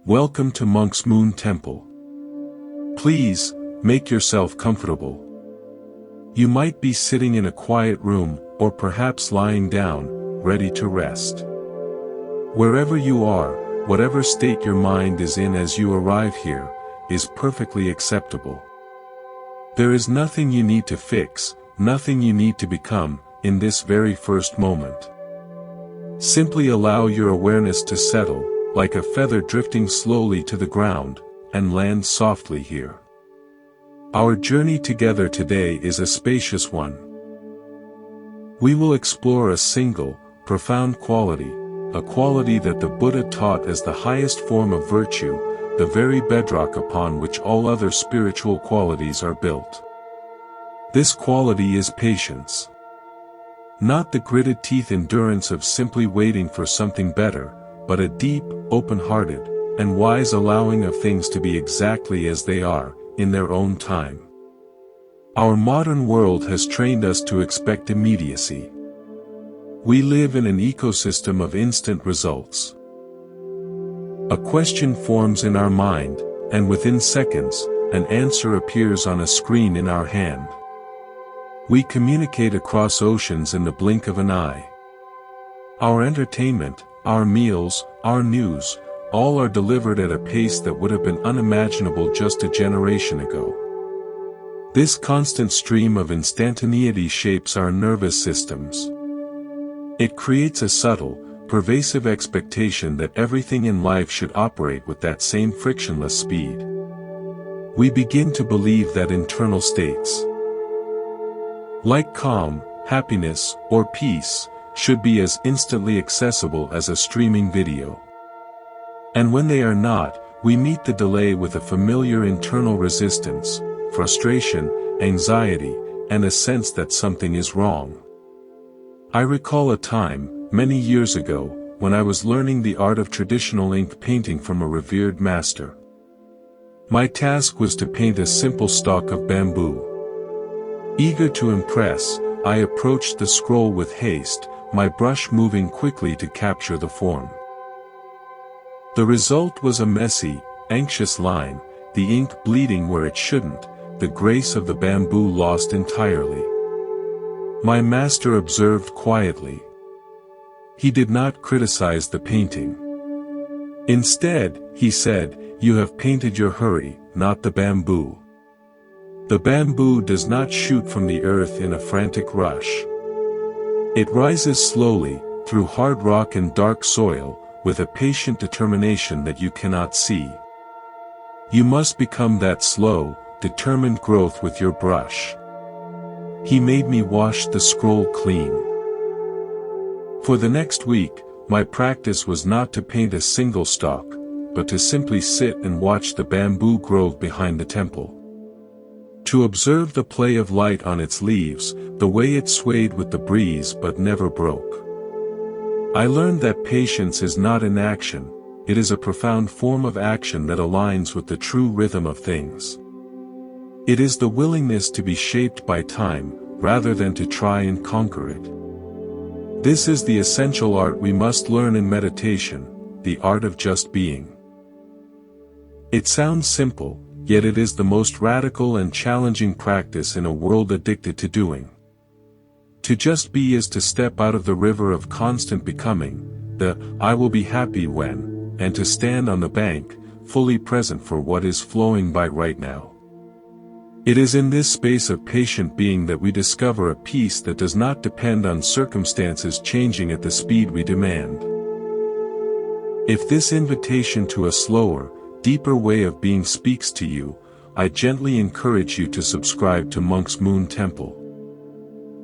Welcome to Monk's Moon Temple. Please, make yourself comfortable. You might be sitting in a quiet room, or perhaps lying down, ready to rest. Wherever you are, whatever state your mind is in as you arrive here, is perfectly acceptable. There is nothing you need to fix, nothing you need to become, in this very first moment. Simply allow your awareness to settle, like a feather drifting slowly to the ground, and land softly here. Our journey together today is a spacious one. We will explore a single, profound quality, a quality that the Buddha taught as the highest form of virtue, the very bedrock upon which all other spiritual qualities are built. This quality is patience. Not the gritted teeth endurance of simply waiting for something better, but a deep, open-hearted, and wise allowing of things to be exactly as they are, in their own time. Our modern world has trained us to expect immediacy. We live in an ecosystem of instant results. A question forms in our mind, and within seconds, an answer appears on a screen in our hand. We communicate across oceans in the blink of an eye. Our entertainment, our meals, our news, all are delivered at a pace that would have been unimaginable just a generation ago. This constant stream of instantaneity shapes our nervous systems. It creates a subtle, pervasive expectation that everything in life should operate with that same frictionless speed. We begin to believe that internal states, like calm, happiness, or peace, should be as instantly accessible as a streaming video. And when they are not, we meet the delay with a familiar internal resistance, frustration, anxiety, and a sense that something is wrong. I recall a time, many years ago, when I was learning the art of traditional ink painting from a revered master. My task was to paint a simple stalk of bamboo. Eager to impress, I approached the scroll with haste, my brush moving quickly to capture the form. The result was a messy, anxious line, the ink bleeding where it shouldn't, the grace of the bamboo lost entirely. My master observed quietly. He did not criticize the painting. Instead, he said, "You have painted your hurry, not the bamboo. The bamboo does not shoot from the earth in a frantic rush. It rises slowly, through hard rock and dark soil, with a patient determination that you cannot see. You must become that slow, determined growth with your brush." He made me wash the scroll clean. For the next week, my practice was not to paint a single stalk, but to simply sit and watch the bamboo grove behind the temple. To observe the play of light on its leaves, the way it swayed with the breeze but never broke. I learned that patience is not inaction, it is a profound form of action that aligns with the true rhythm of things. It is the willingness to be shaped by time, rather than to try and conquer it. This is the essential art we must learn in meditation, the art of just being. It sounds simple, yet it is the most radical and challenging practice in a world addicted to doing. To just be is to step out of the river of constant becoming, the "I will be happy when," and to stand on the bank, fully present for what is flowing by right now. It is in this space of patient being that we discover a peace that does not depend on circumstances changing at the speed we demand. If this invitation to a slower, deeper way of being speaks to you, I gently encourage you to subscribe to Monk's Moon Temple.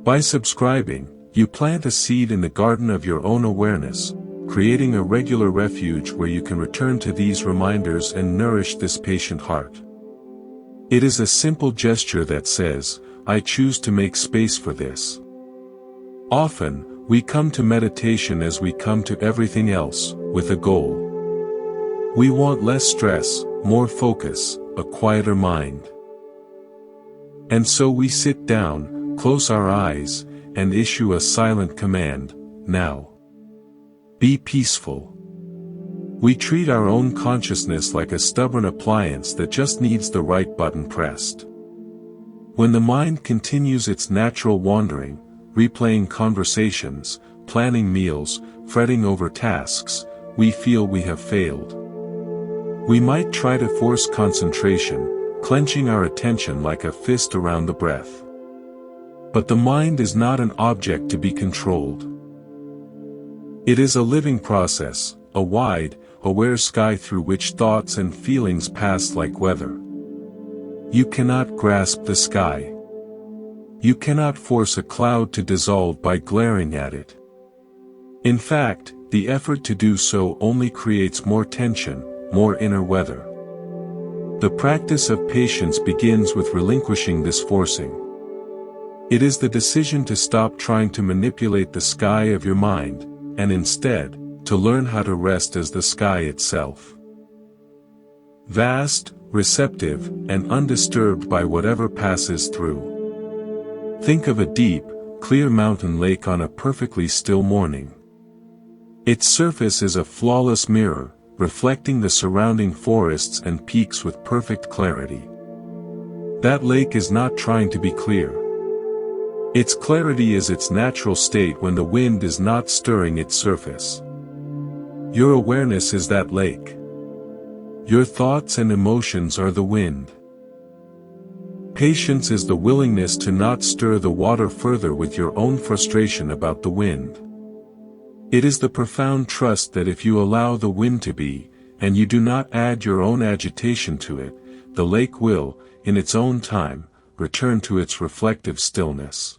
By subscribing, you plant a seed in the garden of your own awareness, creating a regular refuge where you can return to these reminders and nourish this patient heart. It is a simple gesture that says, "I choose to make space for this." Often, we come to meditation as we come to everything else, with a goal. We want less stress, more focus, a quieter mind. And so we sit down, close our eyes, and issue a silent command, "Now. Be peaceful." We treat our own consciousness like a stubborn appliance that just needs the right button pressed. When the mind continues its natural wandering, replaying conversations, planning meals, fretting over tasks, we feel we have failed. We might try to force concentration, clenching our attention like a fist around the breath. But the mind is not an object to be controlled. It is a living process, a wide, aware sky through which thoughts and feelings pass like weather. You cannot grasp the sky. You cannot force a cloud to dissolve by glaring at it. In fact, the effort to do so only creates more tension, more inner weather. The practice of patience begins with relinquishing this forcing. It is the decision to stop trying to manipulate the sky of your mind, and instead, to learn how to rest as the sky itself. Vast, receptive, and undisturbed by whatever passes through. Think of a deep, clear mountain lake on a perfectly still morning. Its surface is a flawless mirror, reflecting the surrounding forests and peaks with perfect clarity. That lake is not trying to be clear. Its clarity is its natural state when the wind is not stirring its surface. Your awareness is that lake. Your thoughts and emotions are the wind. Patience is the willingness to not stir the water further with your own frustration about the wind. It is the profound trust that if you allow the wind to be, and you do not add your own agitation to it, the lake will, in its own time, return to its reflective stillness.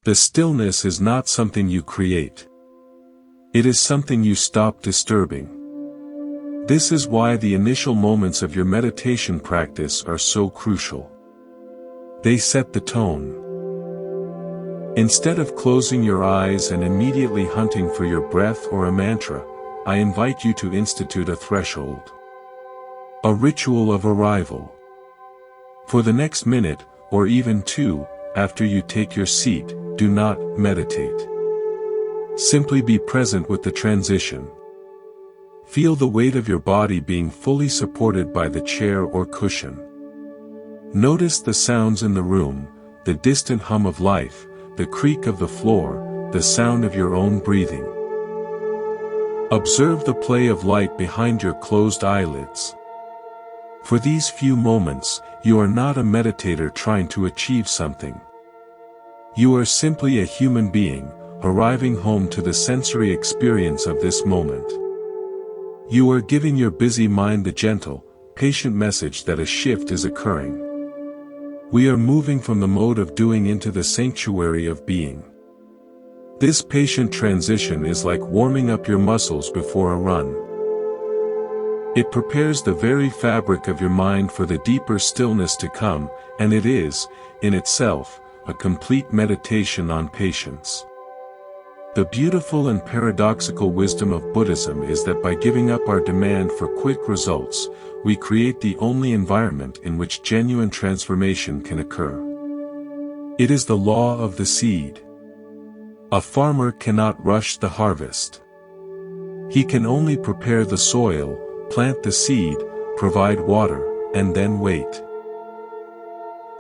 The stillness is not something you create. It is something you stop disturbing. This is why the initial moments of your meditation practice are so crucial. They set the tone. Instead of closing your eyes and immediately hunting for your breath or a mantra, I invite you to institute a threshold. A ritual of arrival. For the next minute, or even two, after you take your seat, do not meditate. Simply be present with the transition. Feel the weight of your body being fully supported by the chair or cushion. Notice the sounds in the room, the distant hum of life, the creak of the floor, the sound of your own breathing. Observe the play of light behind your closed eyelids. For these few moments, you are not a meditator trying to achieve something. You are simply a human being, arriving home to the sensory experience of this moment. You are giving your busy mind the gentle, patient message that a shift is occurring. We are moving from the mode of doing into the sanctuary of being. This patient transition is like warming up your muscles before a run. It prepares the very fabric of your mind for the deeper stillness to come, and it is, in itself, a complete meditation on patience. The beautiful and paradoxical wisdom of Buddhism is that by giving up our demand for quick results, we create the only environment in which genuine transformation can occur. It is the law of the seed. A farmer cannot rush the harvest. He can only prepare the soil, plant the seed, provide water, and then wait.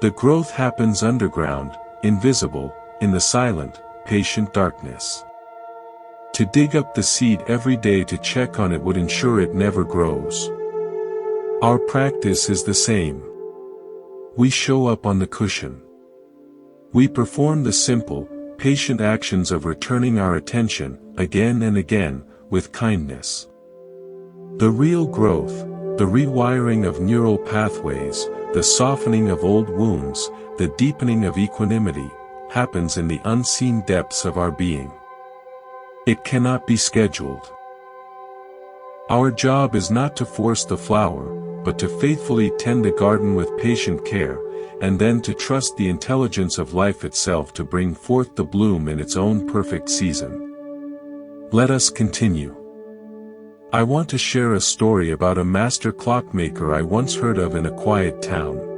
The growth happens underground, invisible, in the silent, patient darkness. To dig up the seed every day to check on it would ensure it never grows. Our practice is the same. We show up on the cushion. We perform the simple, patient actions of returning our attention, again and again, with kindness. The real growth, the rewiring of neural pathways, the softening of old wounds, the deepening of equanimity, happens in the unseen depths of our being. It cannot be scheduled. Our job is not to force the flower, but to faithfully tend the garden with patient care, and then to trust the intelligence of life itself to bring forth the bloom in its own perfect season. Let us continue. I want to share a story about a master clockmaker I once heard of in a quiet town.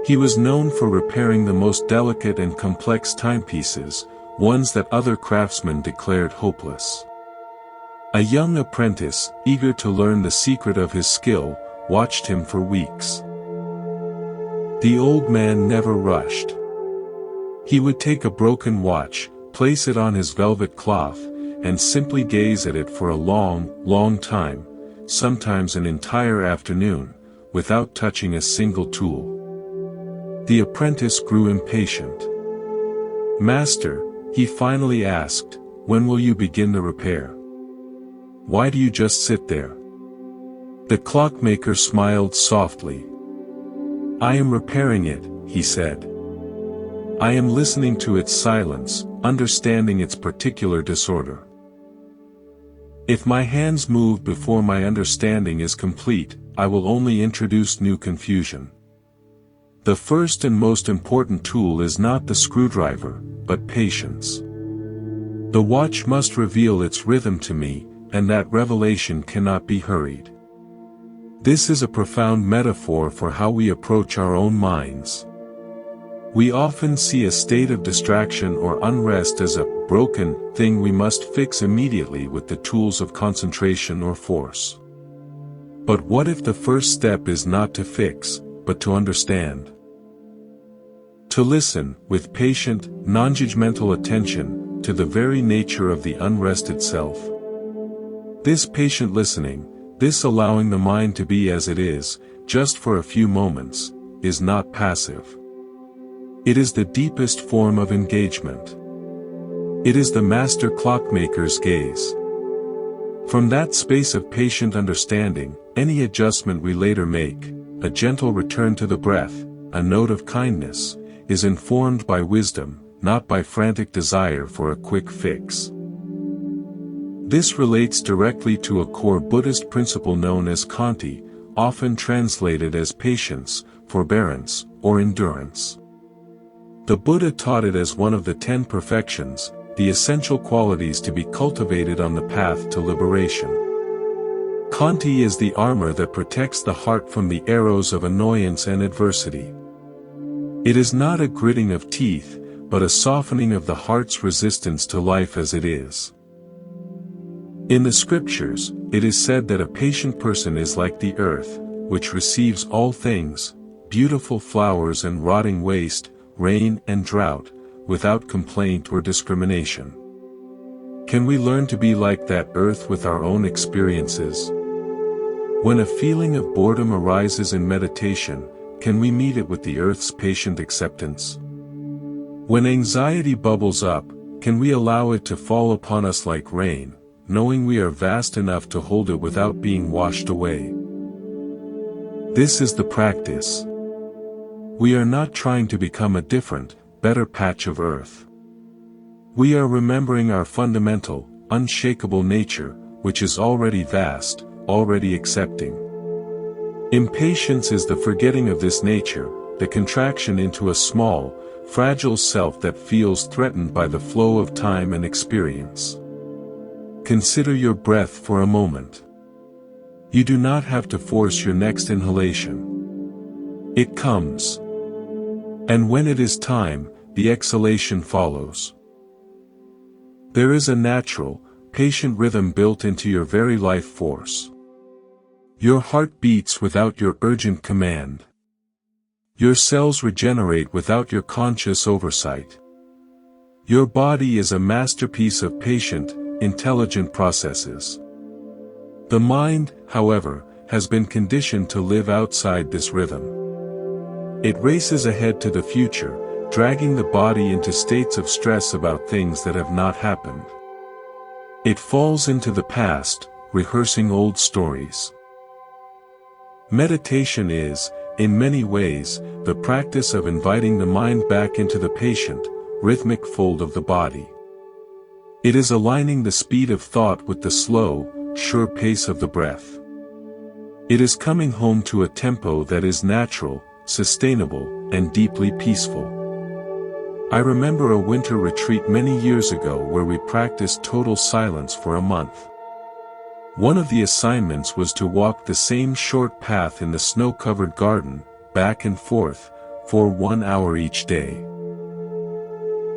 He was known for repairing the most delicate and complex timepieces, ones that other craftsmen declared hopeless. A young apprentice, eager to learn the secret of his skill, watched him for weeks. The old man never rushed. He would take a broken watch, place it on his velvet cloth, and simply gaze at it for a long, long time, sometimes an entire afternoon, without touching a single tool. The apprentice grew impatient. "Master," he finally asked, "when will you begin the repair? Why do you just sit there?" The clockmaker smiled softly. "I am repairing it," he said. "I am listening to its silence, understanding its particular disorder. If my hands move before my understanding is complete, I will only introduce new confusion. The first and most important tool is not the screwdriver, but patience. The watch must reveal its rhythm to me, and that revelation cannot be hurried." This is a profound metaphor for how we approach our own minds. We often see a state of distraction or unrest as a broken thing we must fix immediately with the tools of concentration or force. But what if the first step is not to fix, but to understand? To listen, with patient, non-judgmental attention, to the very nature of the unrest itself. This patient listening, this allowing the mind to be as it is, just for a few moments, is not passive. It is the deepest form of engagement. It is the master clockmaker's gaze. From that space of patient understanding, any adjustment we later make, a gentle return to the breath, a note of kindness, is informed by wisdom, not by frantic desire for a quick fix. This relates directly to a core Buddhist principle known as Khanti, often translated as patience, forbearance, or endurance. The Buddha taught it as one of the 10 perfections, the essential qualities to be cultivated on the path to liberation. Khanti is the armor that protects the heart from the arrows of annoyance and adversity. It is not a gritting of teeth, but a softening of the heart's resistance to life as it is. In the scriptures, it is said that a patient person is like the earth, which receives all things, beautiful flowers and rotting waste, rain and drought, without complaint or discrimination. Can we learn to be like that earth with our own experiences? When a feeling of boredom arises in meditation, can we meet it with the earth's patient acceptance? When anxiety bubbles up, can we allow it to fall upon us like rain, knowing we are vast enough to hold it without being washed away? This is the practice. We are not trying to become a different, better patch of earth. We are remembering our fundamental, unshakable nature, which is already vast, already accepting. Impatience is the forgetting of this nature, the contraction into a small, fragile self that feels threatened by the flow of time and experience. Consider your breath for a moment. You do not have to force your next inhalation. It comes. And when it is time, the exhalation follows. There is a natural, patient rhythm built into your very life force. Your heart beats without your urgent command. Your cells regenerate without your conscious oversight. Your body is a masterpiece of patient, intelligent processes. The mind, however, has been conditioned to live outside this rhythm. It races ahead to the future, dragging the body into states of stress about things that have not happened. It falls into the past, rehearsing old stories. Meditation is, in many ways, the practice of inviting the mind back into the patient, rhythmic fold of the body. It is aligning the speed of thought with the slow, sure pace of the breath. It is coming home to a tempo that is natural, sustainable, and deeply peaceful. I remember a winter retreat many years ago where we practiced total silence for a month. One of the assignments was to walk the same short path in the snow-covered garden, back and forth, for 1 hour each day.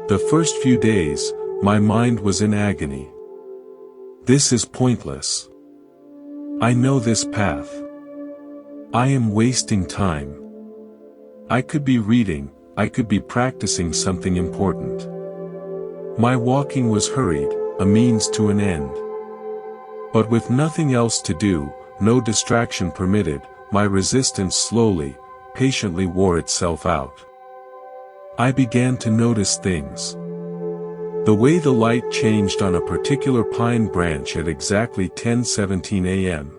The first few days, my mind was in agony. This is pointless. I know this path. I am wasting time. I could be reading, I could be practicing something important. My walking was hurried, a means to an end. But with nothing else to do, no distraction permitted, my resistance slowly, patiently wore itself out. I began to notice things. The way the light changed on a particular pine branch at exactly 10:17 a.m.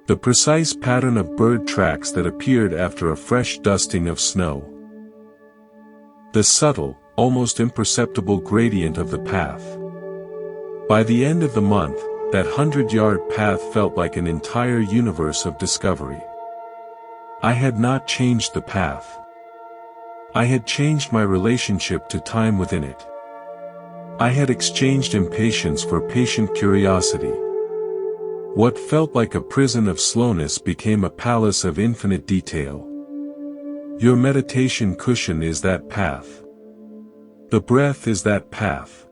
The precise pattern of bird tracks that appeared after a fresh dusting of snow. The subtle, almost imperceptible gradient of the path. By the end of the month, that 100-yard path felt like an entire universe of discovery. I had not changed the path. I had changed my relationship to time within it. I had exchanged impatience for patient curiosity. What felt like a prison of slowness became a palace of infinite detail. Your meditation cushion is that path. The breath is that path.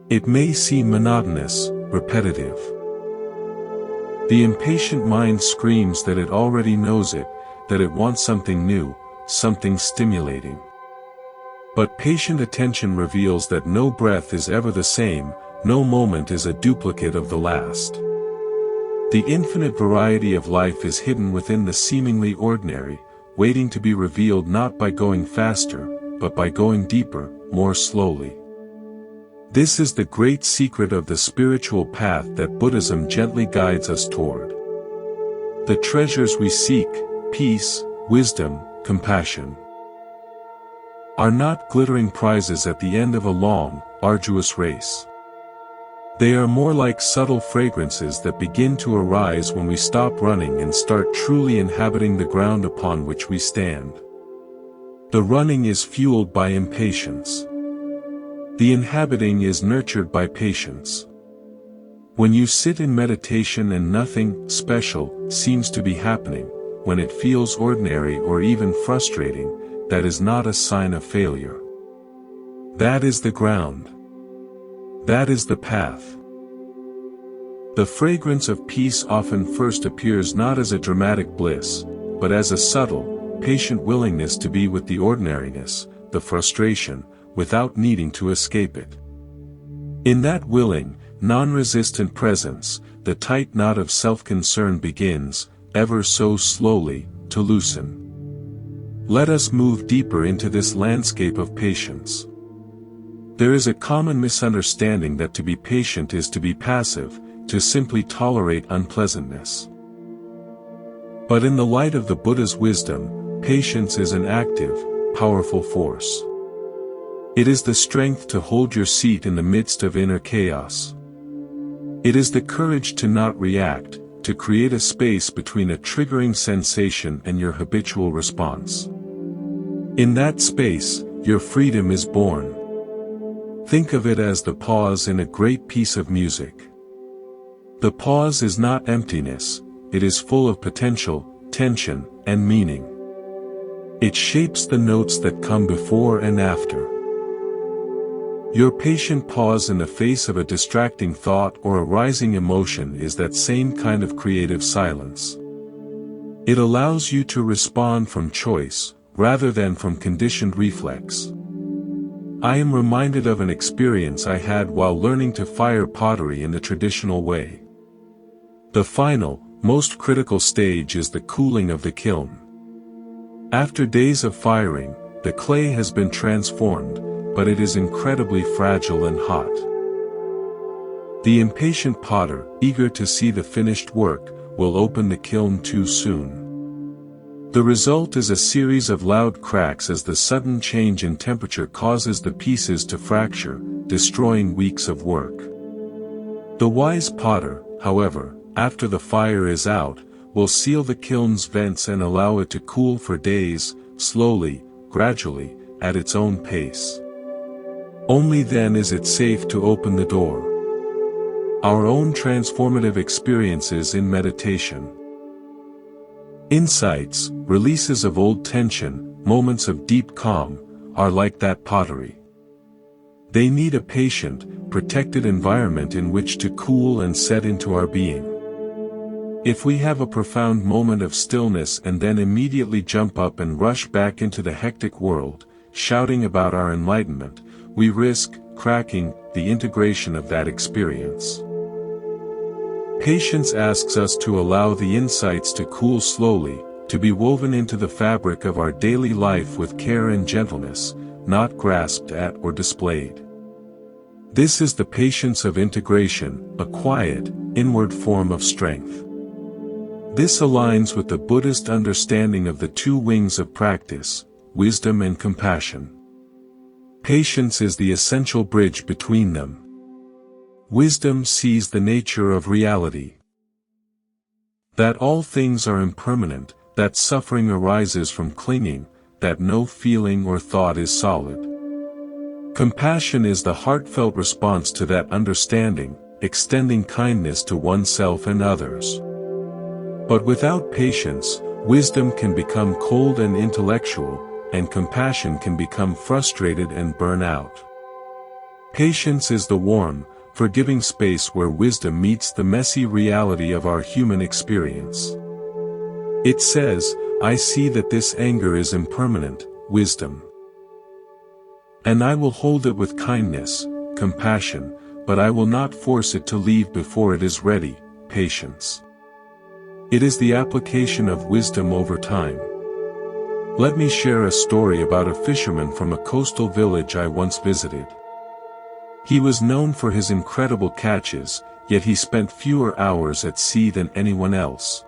It may seem monotonous, repetitive. The impatient mind screams that it already knows it, that it wants something new, something stimulating. But patient attention reveals that no breath is ever the same, no moment is a duplicate of the last. The infinite variety of life is hidden within the seemingly ordinary, waiting to be revealed not by going faster, but by going deeper, more slowly. This is the great secret of the spiritual path that Buddhism gently guides us toward. The treasures we seek, peace, wisdom, compassion, are not glittering prizes at the end of a long, arduous race. They are more like subtle fragrances that begin to arise when we stop running and start truly inhabiting the ground upon which we stand. The running is fueled by impatience. The inhabiting is nurtured by patience. When you sit in meditation and nothing special seems to be happening, when it feels ordinary or even frustrating, that is not a sign of failure. That is the ground. That is the path. The fragrance of peace often first appears not as a dramatic bliss, but as a subtle, patient willingness to be with the ordinariness, the frustration, without needing to escape it. In that willing, non-resistant presence, the tight knot of self-concern begins, ever so slowly, to loosen. Let us move deeper into this landscape of patience. There is a common misunderstanding that to be patient is to be passive, to simply tolerate unpleasantness. But in the light of the Buddha's wisdom, patience is an active, powerful force. It is the strength to hold your seat in the midst of inner chaos. It is the courage to not react, to create a space between a triggering sensation and your habitual response. In that space, your freedom is born. Think of it as the pause in a great piece of music. The pause is not emptiness, it is full of potential, tension, and meaning. It shapes the notes that come before and after. Your patient pause in the face of a distracting thought or a rising emotion is that same kind of creative silence. It allows you to respond from choice, rather than from conditioned reflex. I am reminded of an experience I had while learning to fire pottery in the traditional way. The final, most critical stage is the cooling of the kiln. After days of firing, the clay has been transformed, but it is incredibly fragile and hot. The impatient potter, eager to see the finished work, will open the kiln too soon. The result is a series of loud cracks as the sudden change in temperature causes the pieces to fracture, destroying weeks of work. The wise potter, however, after the fire is out, will seal the kiln's vents and allow it to cool for days, slowly, gradually, at its own pace. Only then is it safe to open the door. Our own transformative experiences in meditation. Insights, releases of old tension, moments of deep calm, are like that pottery. They need a patient, protected environment in which to cool and set into our being. If we have a profound moment of stillness and then immediately jump up and rush back into the hectic world, shouting about our enlightenment, we risk cracking the integration of that experience. Patience asks us to allow the insights to cool slowly, to be woven into the fabric of our daily life with care and gentleness, not grasped at or displayed. This is the patience of integration, a quiet, inward form of strength. This aligns with the Buddhist understanding of the two wings of practice, wisdom and compassion. Patience is the essential bridge between them. Wisdom sees the nature of reality. That all things are impermanent, that suffering arises from clinging, that no feeling or thought is solid. Compassion is the heartfelt response to that understanding, extending kindness to oneself and others. But without patience, wisdom can become cold and intellectual, and compassion can become frustrated and burn out. Patience is the warm, forgiving space where wisdom meets the messy reality of our human experience. It says, "I see that this anger is impermanent, wisdom. And I will hold it with kindness, compassion, but I will not force it to leave before it is ready, patience." It is the application of wisdom over time. Let me share a story about a fisherman from a coastal village I once visited. He was known for his incredible catches, yet he spent fewer hours at sea than anyone else.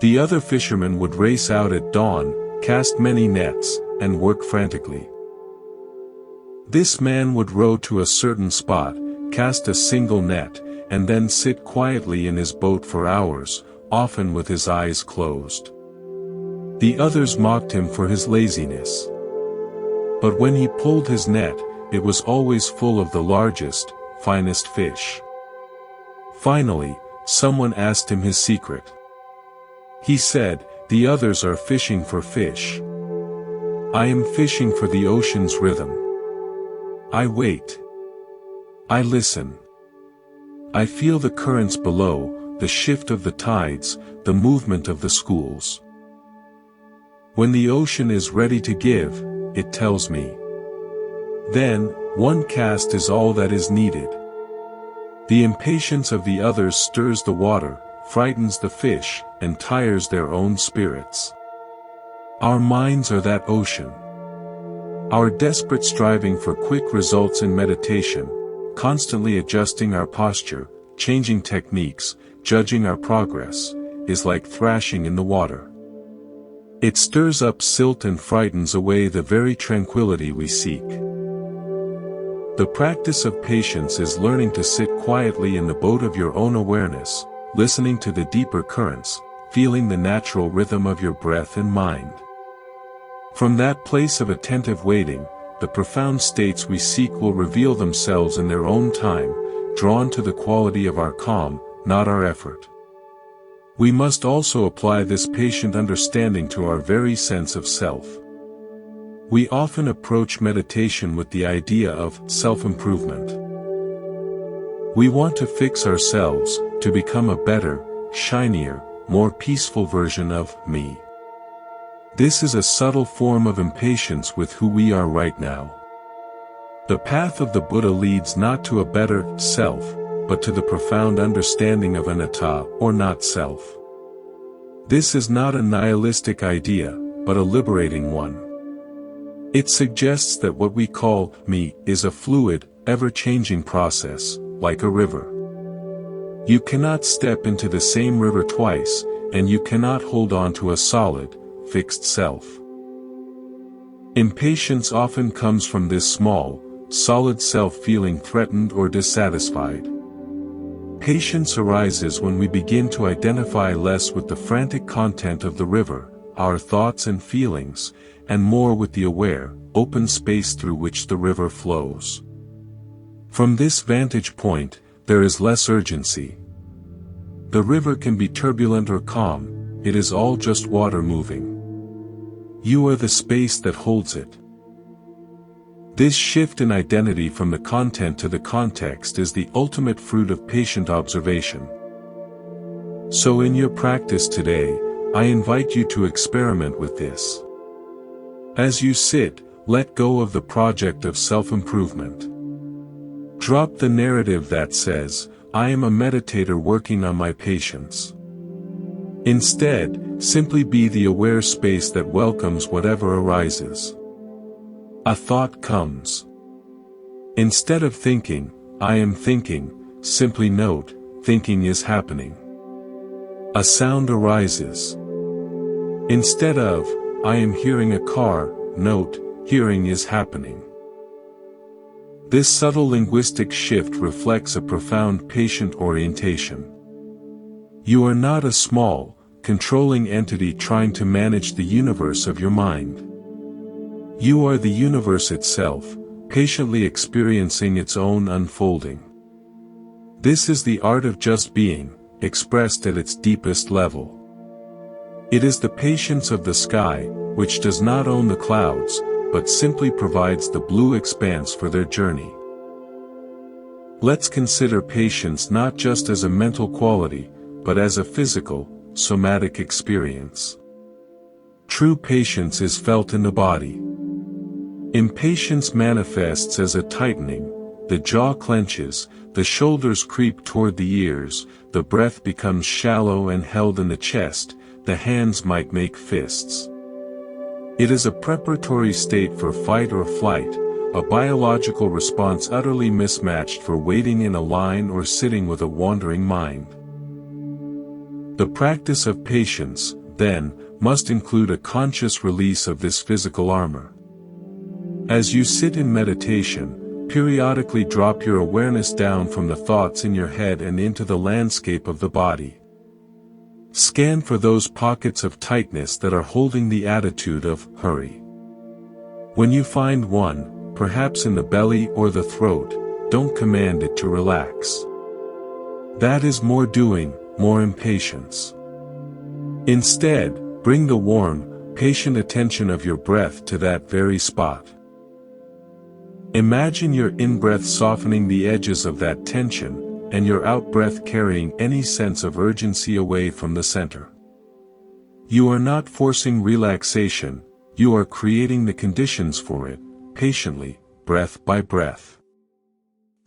The other fishermen would race out at dawn, cast many nets, and work frantically. This man would row to a certain spot, cast a single net, and then sit quietly in his boat for hours, often with his eyes closed. The others mocked him for his laziness. But when he pulled his net, it was always full of the largest, finest fish. Finally, someone asked him his secret. He said, "The others are fishing for fish. I am fishing for the ocean's rhythm. I wait. I listen. I feel the currents below, the shift of the tides, the movement of the schools. When the ocean is ready to give, it tells me. Then, one cast is all that is needed." The impatience of the others stirs the water, frightens the fish, and tires their own spirits. Our minds are that ocean. Our desperate striving for quick results in meditation, constantly adjusting our posture, changing techniques, judging our progress, is like thrashing in the water. It stirs up silt and frightens away the very tranquility we seek. The practice of patience is learning to sit quietly in the boat of your own awareness, listening to the deeper currents, feeling the natural rhythm of your breath and mind. From that place of attentive waiting, the profound states we seek will reveal themselves in their own time, drawn to the quality of our calm, not our effort. We must also apply this patient understanding to our very sense of self. We often approach meditation with the idea of self-improvement. We want to fix ourselves, to become a better, shinier, more peaceful version of me. This is a subtle form of impatience with who we are right now. The path of the Buddha leads not to a better self, but to the profound understanding of anatta, or not self. This is not a nihilistic idea, but a liberating one. It suggests that what we call me is a fluid, ever-changing process, like a river. You cannot step into the same river twice, and you cannot hold on to a solid, fixed self. Impatience often comes from this small, solid self feeling threatened or dissatisfied. Patience arises when we begin to identify less with the frantic content of the river, our thoughts and feelings, and more with the aware, open space through which the river flows. From this vantage point, there is less urgency. The river can be turbulent or calm, it is all just water moving. You are the space that holds it. This shift in identity from the content to the context is the ultimate fruit of patient observation. So in your practice today, I invite you to experiment with this. As you sit, let go of the project of self-improvement. Drop the narrative that says, I am a meditator working on my patience. Instead, simply be the aware space that welcomes whatever arises. A thought comes. Instead of thinking, I am thinking, simply note, thinking is happening. A sound arises. Instead of, I am hearing a car, note, hearing is happening. This subtle linguistic shift reflects a profound patient orientation. You are not a small, controlling entity trying to manage the universe of your mind. You are the universe itself, patiently experiencing its own unfolding. This is the art of just being, expressed at its deepest level. It is the patience of the sky, which does not own the clouds, but simply provides the blue expanse for their journey. Let's consider patience not just as a mental quality, but as a physical, somatic experience. True patience is felt in the body. Impatience manifests as a tightening, the jaw clenches, the shoulders creep toward the ears, the breath becomes shallow and held in the chest, the hands might make fists. It is a preparatory state for fight or flight, a biological response utterly mismatched for waiting in a line or sitting with a wandering mind. The practice of patience, then, must include a conscious release of this physical armor. As you sit in meditation, periodically drop your awareness down from the thoughts in your head and into the landscape of the body. Scan for those pockets of tightness that are holding the attitude of hurry. When you find one, perhaps in the belly or the throat, don't command it to relax. That is more doing, more impatience. Instead, bring the warm, patient attention of your breath to that very spot. Imagine your in-breath softening the edges of that tension, and your out-breath carrying any sense of urgency away from the center. You are not forcing relaxation, you are creating the conditions for it, patiently, breath by breath.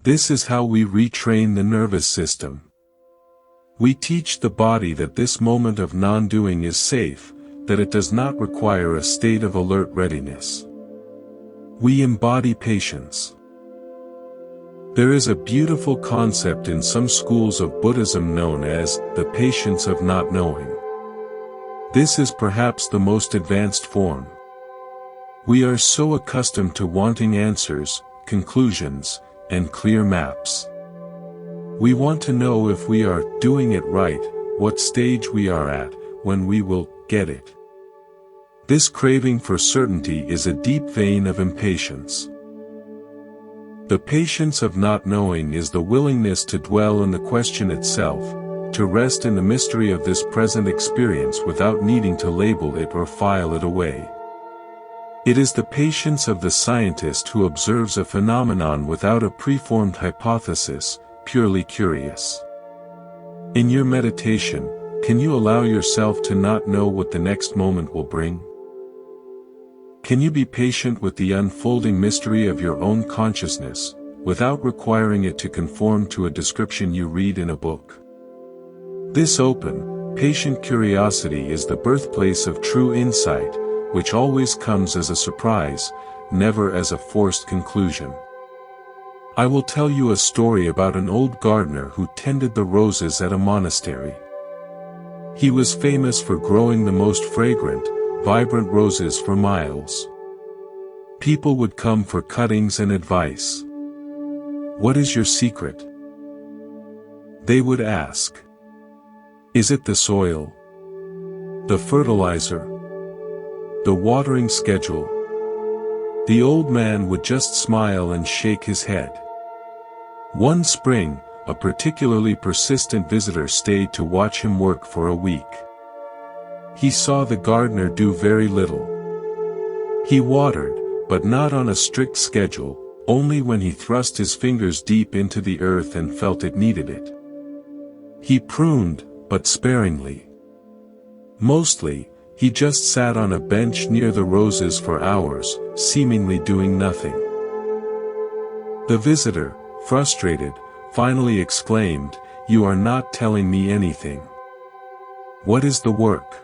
This is how we retrain the nervous system. We teach the body that this moment of non-doing is safe, that it does not require a state of alert readiness. We embody patience. There is a beautiful concept in some schools of Buddhism known as the patience of not knowing. This is perhaps the most advanced form. We are so accustomed to wanting answers, conclusions, and clear maps. We want to know if we are doing it right, what stage we are at, when we will get it. This craving for certainty is a deep vein of impatience. The patience of not knowing is the willingness to dwell on the question itself, to rest in the mystery of this present experience without needing to label it or file it away. It is the patience of the scientist who observes a phenomenon without a preformed hypothesis, purely curious. In your meditation, can you allow yourself to not know what the next moment will bring? Can you be patient with the unfolding mystery of your own consciousness, without requiring it to conform to a description you read in a book? This open, patient curiosity is the birthplace of true insight, which always comes as a surprise, never as a forced conclusion. I will tell you a story about an old gardener who tended the roses at a monastery. He was famous for growing the most fragrant, vibrant roses for miles. People would come for cuttings and advice. What is your secret? They would ask. Is it the soil? The fertilizer? The watering schedule? The old man would just smile and shake his head. One spring, a particularly persistent visitor stayed to watch him work for a week. He saw the gardener do very little. He watered, but not on a strict schedule, only when he thrust his fingers deep into the earth and felt it needed it. He pruned, but sparingly. Mostly, he just sat on a bench near the roses for hours, seemingly doing nothing. The visitor, frustrated, finally exclaimed, "You are not telling me anything. What is the work?"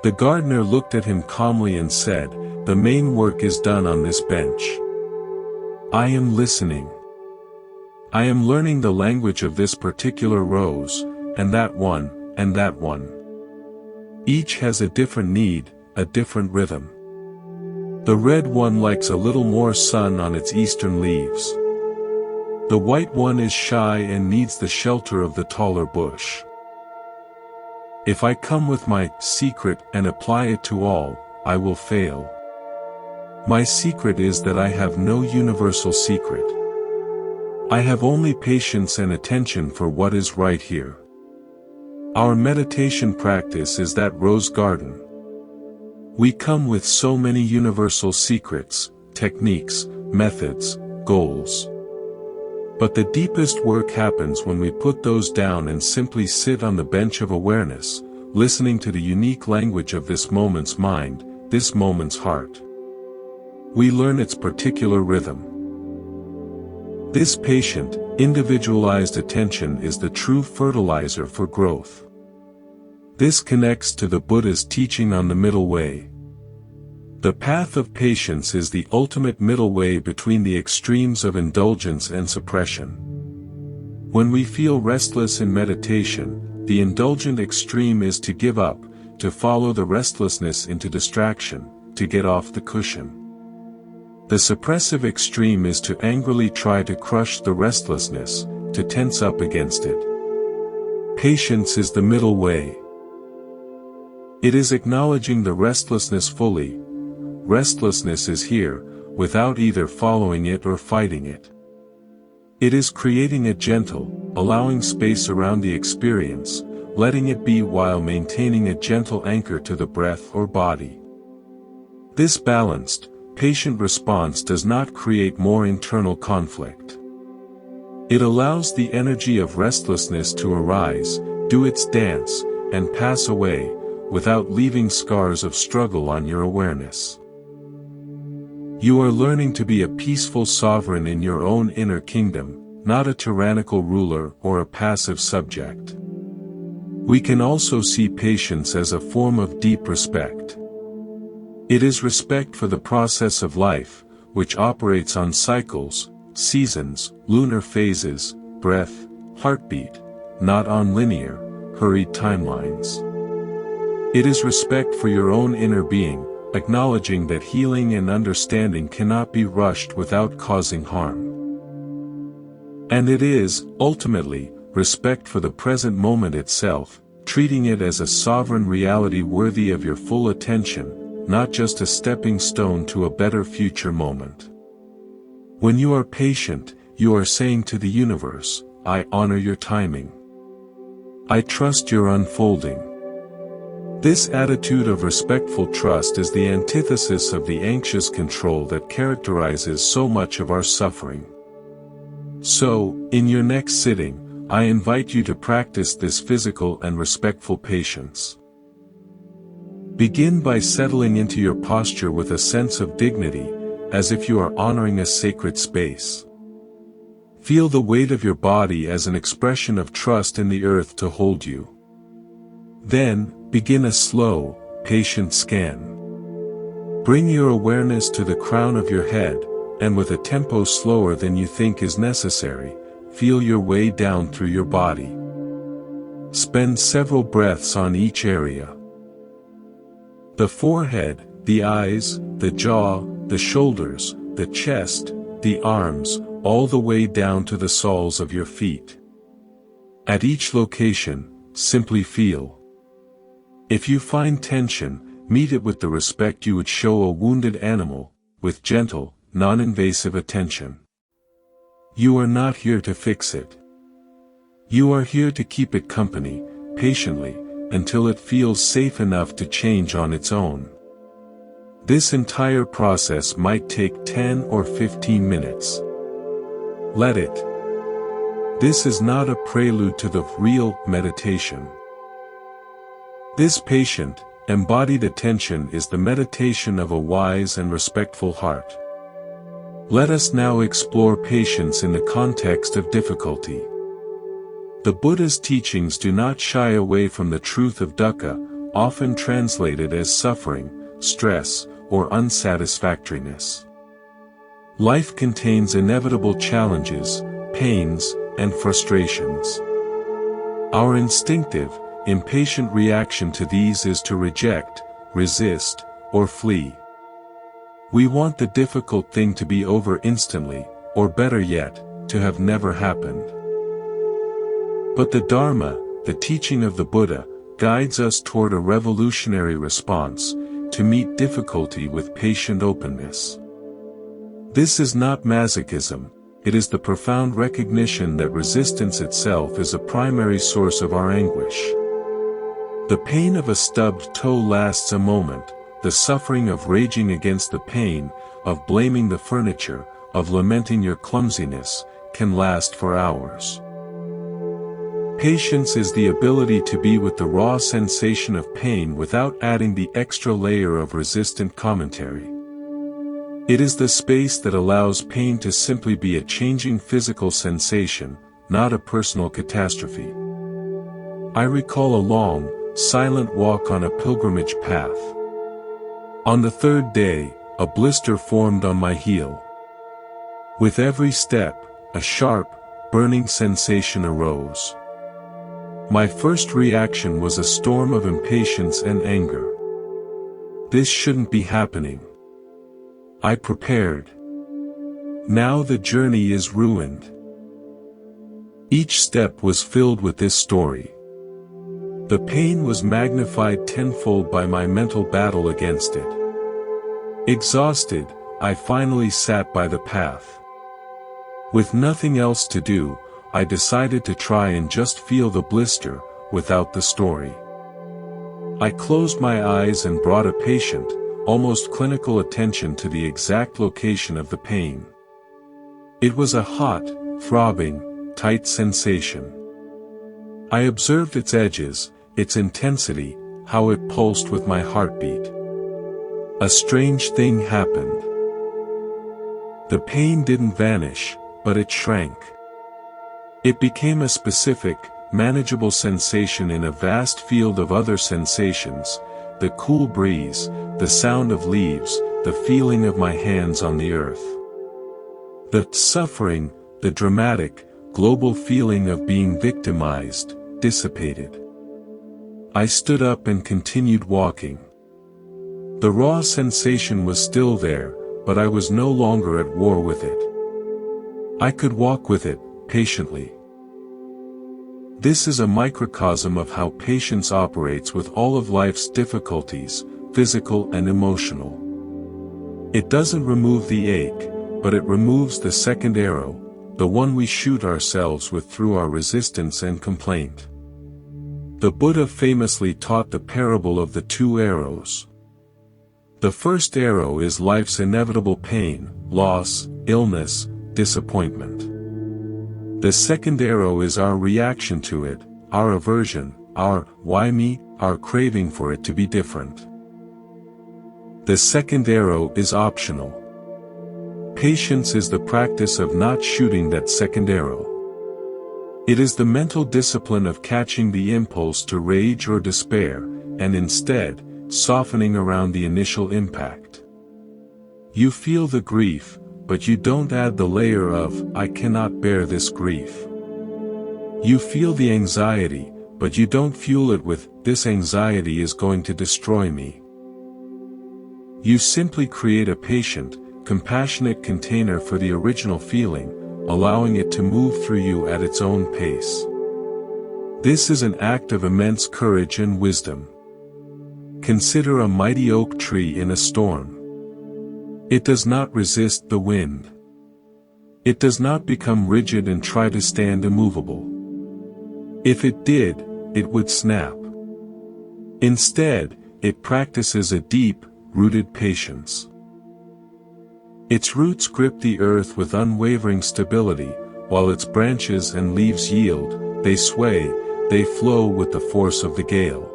The gardener looked at him calmly and said, "The main work is done on this bench. I am listening. I am learning the language of this particular rose, and that one, and that one. Each has a different need, a different rhythm. The red one likes a little more sun on its eastern leaves. The white one is shy and needs the shelter of the taller bush. If I come with my secret and apply it to all, I will fail. My secret is that I have no universal secret. I have only patience and attention for what is right here." Our meditation practice is that rose garden. We come with so many universal secrets, techniques, methods, goals. But the deepest work happens when we put those down and simply sit on the bench of awareness, listening to the unique language of this moment's mind, this moment's heart. We learn its particular rhythm. This patient, individualized attention is the true fertilizer for growth. This connects to the Buddha's teaching on the middle way. The path of patience is the ultimate middle way between the extremes of indulgence and suppression. When we feel restless in meditation, the indulgent extreme is to give up, to follow the restlessness into distraction, to get off the cushion. The suppressive extreme is to angrily try to crush the restlessness, to tense up against it. Patience is the middle way. It is acknowledging the restlessness fully. Restlessness is here, without either following it or fighting it. It is creating a gentle, allowing space around the experience, letting it be while maintaining a gentle anchor to the breath or body. This balanced, patient response does not create more internal conflict. It allows the energy of restlessness to arise, do its dance, and pass away, without leaving scars of struggle on your awareness. You are learning to be a peaceful sovereign in your own inner kingdom, not a tyrannical ruler or a passive subject. We can also see patience as a form of deep respect. It is respect for the process of life, which operates on cycles, seasons, lunar phases, breath, heartbeat, not on linear, hurried timelines. It is respect for your own inner being, acknowledging that healing and understanding cannot be rushed without causing harm. And it is, ultimately, respect for the present moment itself, treating it as a sovereign reality worthy of your full attention, not just a stepping stone to a better future moment. When you are patient, you are saying to the universe, "I honor your timing. I trust your unfolding." This attitude of respectful trust is the antithesis of the anxious control that characterizes so much of our suffering. So, in your next sitting, I invite you to practice this physical and respectful patience. Begin by settling into your posture with a sense of dignity, as if you are honoring a sacred space. Feel the weight of your body as an expression of trust in the earth to hold you. Then, begin a slow, patient scan. Bring your awareness to the crown of your head, and with a tempo slower than you think is necessary, feel your way down through your body. Spend several breaths on each area. The forehead, the eyes, the jaw, the shoulders, the chest, the arms, all the way down to the soles of your feet. At each location, simply feel. If you find tension, meet it with the respect you would show a wounded animal, with gentle, non-invasive attention. You are not here to fix it. You are here to keep it company, patiently, until it feels safe enough to change on its own. This entire process might take 10 or 15 minutes. Let it. This is not a prelude to the real meditation. This patient, embodied attention is the meditation of a wise and respectful heart. Let us now explore patience in the context of difficulty. The Buddha's teachings do not shy away from the truth of dukkha, often translated as suffering, stress, or unsatisfactoriness. Life contains inevitable challenges, pains, and frustrations. Our instinctive, impatient reaction to these is to reject, resist, or flee. We want the difficult thing to be over instantly, or better yet, to have never happened. But the Dharma, the teaching of the Buddha, guides us toward a revolutionary response, to meet difficulty with patient openness. This is not masochism, it is the profound recognition that resistance itself is a primary source of our anguish. The pain of a stubbed toe lasts a moment, the suffering of raging against the pain, of blaming the furniture, of lamenting your clumsiness, can last for hours. Patience is the ability to be with the raw sensation of pain without adding the extra layer of resistant commentary. It is the space that allows pain to simply be a changing physical sensation, not a personal catastrophe. I recall a long, silent walk on a pilgrimage path. On the third day, a blister formed on my heel. With every step, a sharp, burning sensation arose. My first reaction was a storm of impatience and anger. This shouldn't be happening. I prepared. Now the journey is ruined. Each step was filled with this story. The pain was magnified tenfold by my mental battle against it. Exhausted, I finally sat by the path. With nothing else to do, I decided to try and just feel the blister, without the story. I closed my eyes and brought a patient, almost clinical attention to the exact location of the pain. It was a hot, throbbing, tight sensation. I observed its edges, its intensity, how it pulsed with my heartbeat. A strange thing happened. The pain didn't vanish, but it shrank. It became a specific, manageable sensation in a vast field of other sensations, the cool breeze, the sound of leaves, the feeling of my hands on the earth. The suffering, the dramatic, global feeling of being victimized, dissipated. I stood up and continued walking. The raw sensation was still there, but I was no longer at war with it. I could walk with it, patiently. This is a microcosm of how patience operates with all of life's difficulties, physical and emotional. It doesn't remove the ache, but it removes the second arrow, the one we shoot ourselves with through our resistance and complaint. The Buddha famously taught the parable of the two arrows. The first arrow is life's inevitable pain, loss, illness, disappointment. The second arrow is our reaction to it, our aversion, our why me, our craving for it to be different. The second arrow is optional. Patience is the practice of not shooting that second arrow. It is the mental discipline of catching the impulse to rage or despair, and instead, softening around the initial impact. You feel the grief, but you don't add the layer of, I cannot bear this grief. You feel the anxiety, but you don't fuel it with, this anxiety is going to destroy me. You simply create a patient, compassionate container for the original feeling, allowing it to move through you at its own pace. This is an act of immense courage and wisdom. Consider a mighty oak tree in a storm. It does not resist the wind. It does not become rigid and try to stand immovable. If it did, it would snap. Instead, it practices a deep, rooted patience. Its roots grip the earth with unwavering stability, while its branches and leaves yield, they sway, they flow with the force of the gale.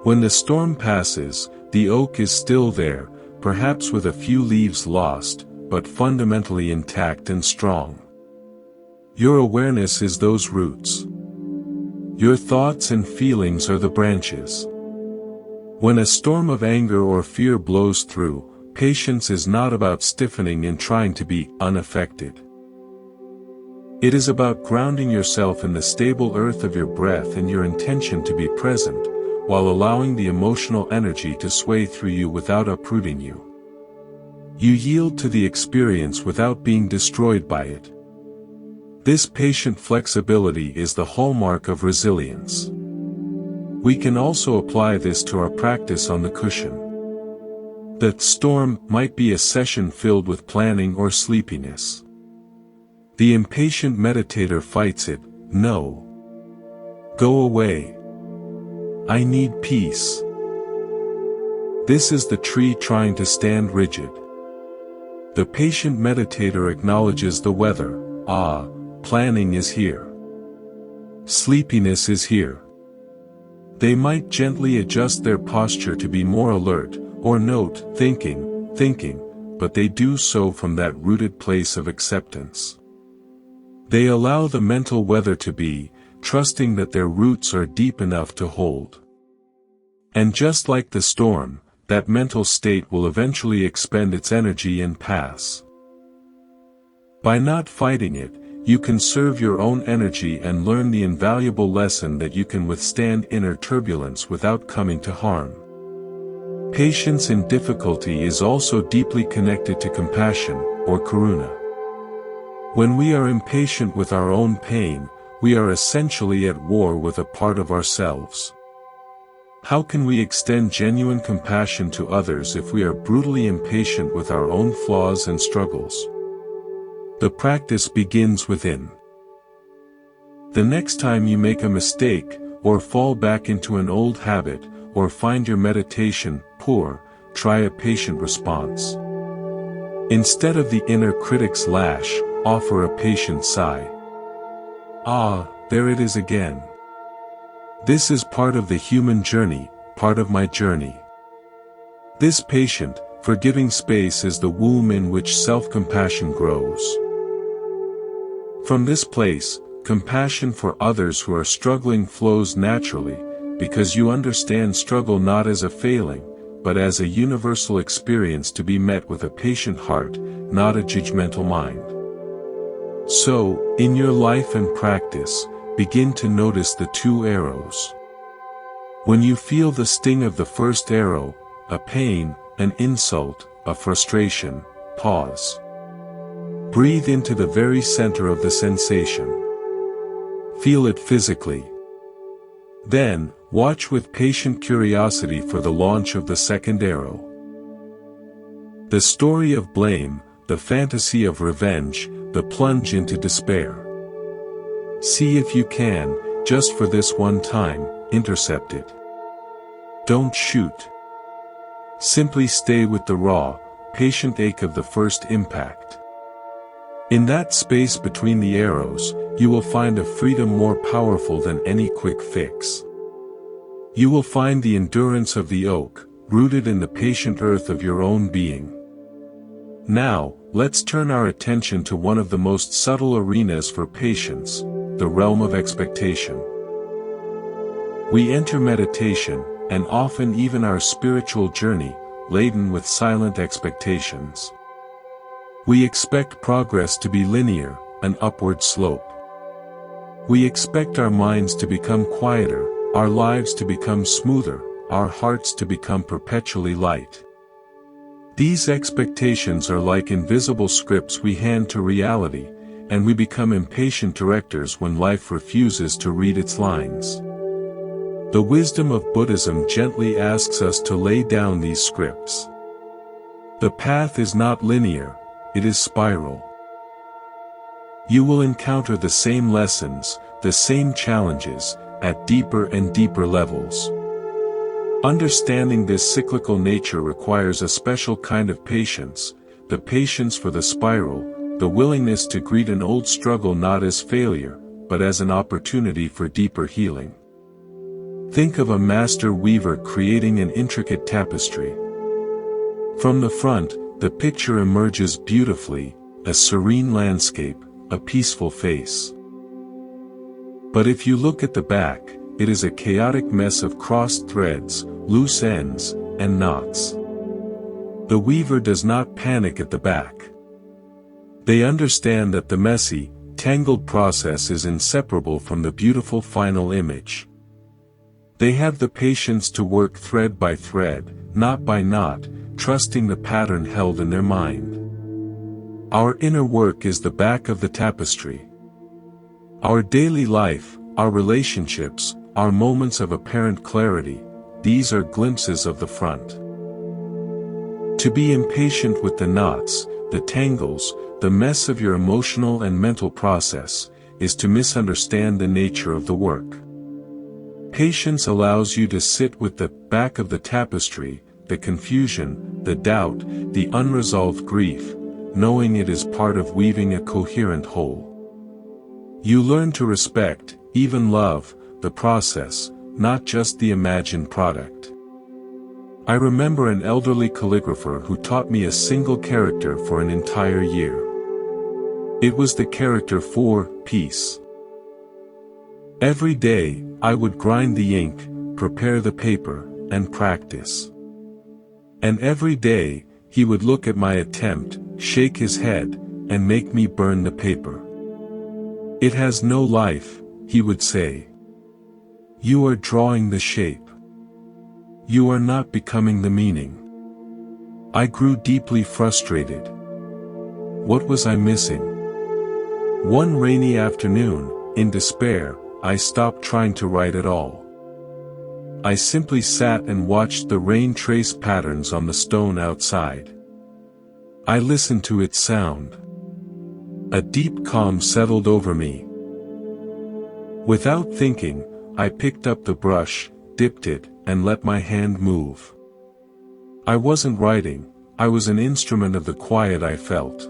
When the storm passes, the oak is still there, perhaps with a few leaves lost, but fundamentally intact and strong. Your awareness is those roots. Your thoughts and feelings are the branches. When a storm of anger or fear blows through, patience is not about stiffening and trying to be unaffected. It is about grounding yourself in the stable earth of your breath and your intention to be present, while allowing the emotional energy to sway through you without uprooting you. You yield to the experience without being destroyed by it. This patient flexibility is the hallmark of resilience. We can also apply this to our practice on the cushion. The storm might be a session filled with planning or sleepiness. The impatient meditator fights it. No. Go away. I need peace. This is the tree trying to stand rigid. The patient meditator acknowledges the weather. Planning is here. Sleepiness is here. They might gently adjust their posture to be more alert, or note, thinking, but they do so from that rooted place of acceptance. They allow the mental weather to be, trusting that their roots are deep enough to hold. And just like the storm, that mental state will eventually expend its energy and pass. By not fighting it, you conserve your own energy and learn the invaluable lesson that you can withstand inner turbulence without coming to harm. Patience in difficulty is also deeply connected to compassion, or karuna. When we are impatient with our own pain, we are essentially at war with a part of ourselves. How can we extend genuine compassion to others if we are brutally impatient with our own flaws and struggles? The practice begins within. The next time you make a mistake, or fall back into an old habit, or find your meditation poor, try a patient response. Instead of the inner critic's lash, offer a patient sigh. There it is again. This is part of the human journey, part of my journey. This patient, forgiving space is the womb in which self-compassion grows. From this place, compassion for others who are struggling flows naturally, because you understand struggle not as a failing, but as a universal experience to be met with a patient heart, not a judgmental mind. So, in your life and practice, begin to notice the two arrows. When you feel the sting of the first arrow, a pain, an insult, a frustration, pause. Breathe into the very center of the sensation. Feel it physically. Then, watch with patient curiosity for the launch of the second arrow. The story of blame, the fantasy of revenge, the plunge into despair. See if you can, just for this one time, intercept it. Don't shoot. Simply stay with the raw, patient ache of the first impact. In that space between the arrows, you will find a freedom more powerful than any quick fix. You will find the endurance of the oak, rooted in the patient earth of your own being. Now, let's turn our attention to one of the most subtle arenas for patience, the realm of expectation. We enter meditation, and often even our spiritual journey, laden with silent expectations. We expect progress to be linear, an upward slope. We expect our minds to become quieter, our lives to become smoother, our hearts to become perpetually light. These expectations are like invisible scripts we hand to reality, and we become impatient directors when life refuses to read its lines. The wisdom of Buddhism gently asks us to lay down these scripts. The path is not linear, it is spiral. You will encounter the same lessons, the same challenges, at deeper and deeper levels. Understanding this cyclical nature requires a special kind of patience, the patience for the spiral, the willingness to greet an old struggle not as failure, but as an opportunity for deeper healing. Think of a master weaver creating an intricate tapestry. From the front, the picture emerges beautifully, a serene landscape, a peaceful face. But if you look at the back, it is a chaotic mess of crossed threads, loose ends, and knots. The weaver does not panic at the back. They understand that the messy, tangled process is inseparable from the beautiful final image. They have the patience to work thread by thread, knot by knot, trusting the pattern held in their mind. Our inner work is the back of the tapestry. Our daily life, our relationships, our moments of apparent clarity, these are glimpses of the front. To be impatient with the knots, the tangles, the mess of your emotional and mental process, is to misunderstand the nature of the work. Patience allows you to sit with the back of the tapestry, the confusion, the doubt, the unresolved grief, knowing it is part of weaving a coherent whole. You learn to respect, even love, the process, not just the imagined product. I remember an elderly calligrapher who taught me a single character for an entire year. It was the character for peace. Every day, I would grind the ink, prepare the paper, and practice. And every day, he would look at my attempt, shake his head, and make me burn the paper. "It has no life," he would say. "You are drawing the shape. You are not becoming the meaning." I grew deeply frustrated. What was I missing? One rainy afternoon, in despair, I stopped trying to write at all. I simply sat and watched the rain trace patterns on the stone outside. I listened to its sound. A deep calm settled over me. Without thinking, I picked up the brush, dipped it, and let my hand move. I wasn't writing, I was an instrument of the quiet I felt.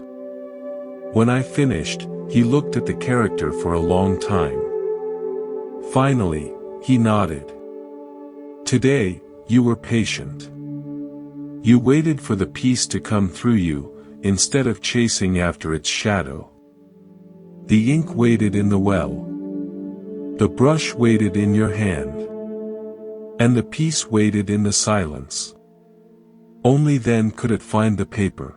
When I finished, he looked at the character for a long time. Finally, he nodded. "Today, you were patient. You waited for the piece to come through you, instead of chasing after its shadow. The ink waited in the well. The brush waited in your hand. And the piece waited in the silence. Only then could it find the paper."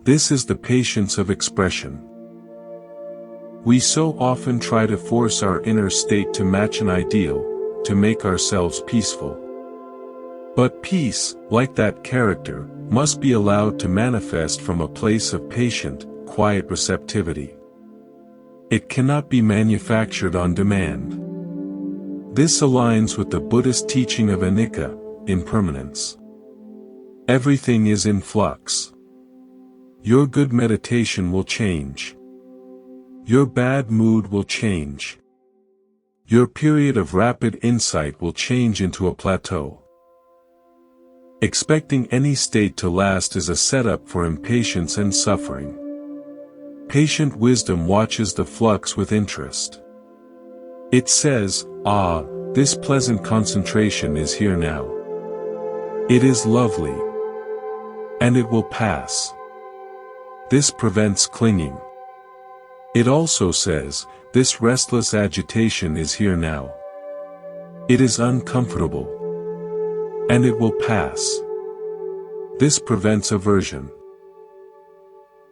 This is the patience of expression. We so often try to force our inner state to match an ideal, to make ourselves peaceful. But peace, like that character, must be allowed to manifest from a place of patient, quiet receptivity. It cannot be manufactured on demand. This aligns with the Buddhist teaching of anicca, impermanence. Everything is in flux. Your good meditation will change. Your bad mood will change. Your period of rapid insight will change into a plateau. Expecting any state to last is a setup for impatience and suffering. Patient wisdom watches the flux with interest. It says, "Ah, this pleasant concentration is here now. It is lovely. And it will pass." This prevents clinging. It also says, "This restless agitation is here now. It is uncomfortable. And it will pass." This prevents aversion.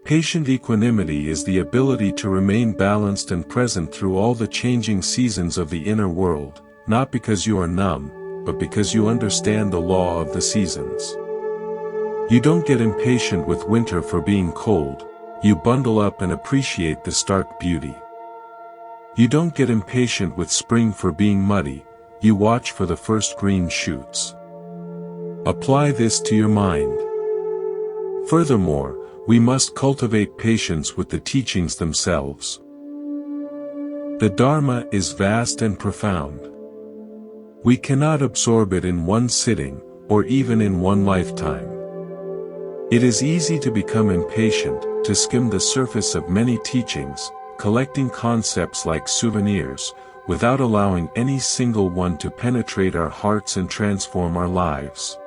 Patient equanimity is the ability to remain balanced and present through all the changing seasons of the inner world, not because you are numb, but because you understand the law of the seasons. You don't get impatient with winter for being cold, you bundle up and appreciate the stark beauty. You don't get impatient with spring for being muddy, you watch for the first green shoots. Apply this to your mind. Furthermore, we must cultivate patience with the teachings themselves. The Dharma is vast and profound. We cannot absorb it in one sitting, or even in one lifetime. It is easy to become impatient, to skim the surface of many teachings, collecting concepts like souvenirs, without allowing any single one to penetrate our hearts and transform our lives.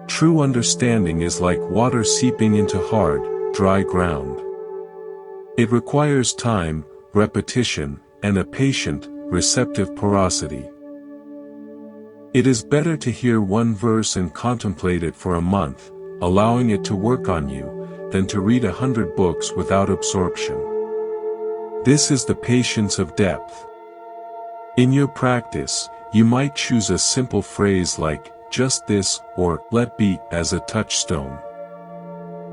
True understanding is like water seeping into hard, dry ground. It requires time, repetition, and a patient, receptive porosity. It is better to hear one verse and contemplate it for a month, allowing it to work on you, than to read 100 books without absorption. This is the patience of depth. In your practice, you might choose a simple phrase like, "just this," or "let be," as a touchstone.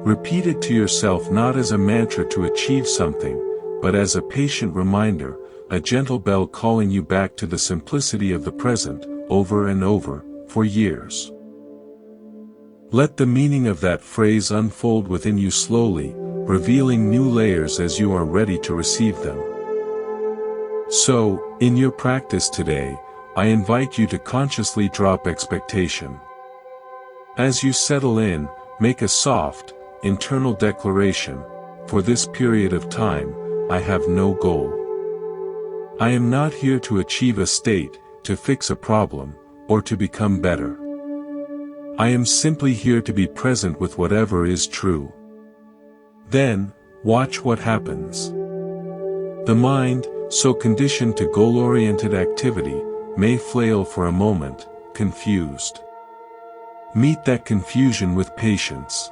Repeat it to yourself not as a mantra to achieve something, but as a patient reminder, a gentle bell calling you back to the simplicity of the present, over and over, for years. Let the meaning of that phrase unfold within you slowly, revealing new layers as you are ready to receive them. So, in your practice today, I invite you to consciously drop expectation. As you settle in, make a soft, internal declaration: for this period of time, I have no goal. I am not here to achieve a state, to fix a problem, or to become better. I am simply here to be present with whatever is true. Then, watch what happens. The mind, so conditioned to goal-oriented activity, may flail for a moment, confused. Meet that confusion with patience.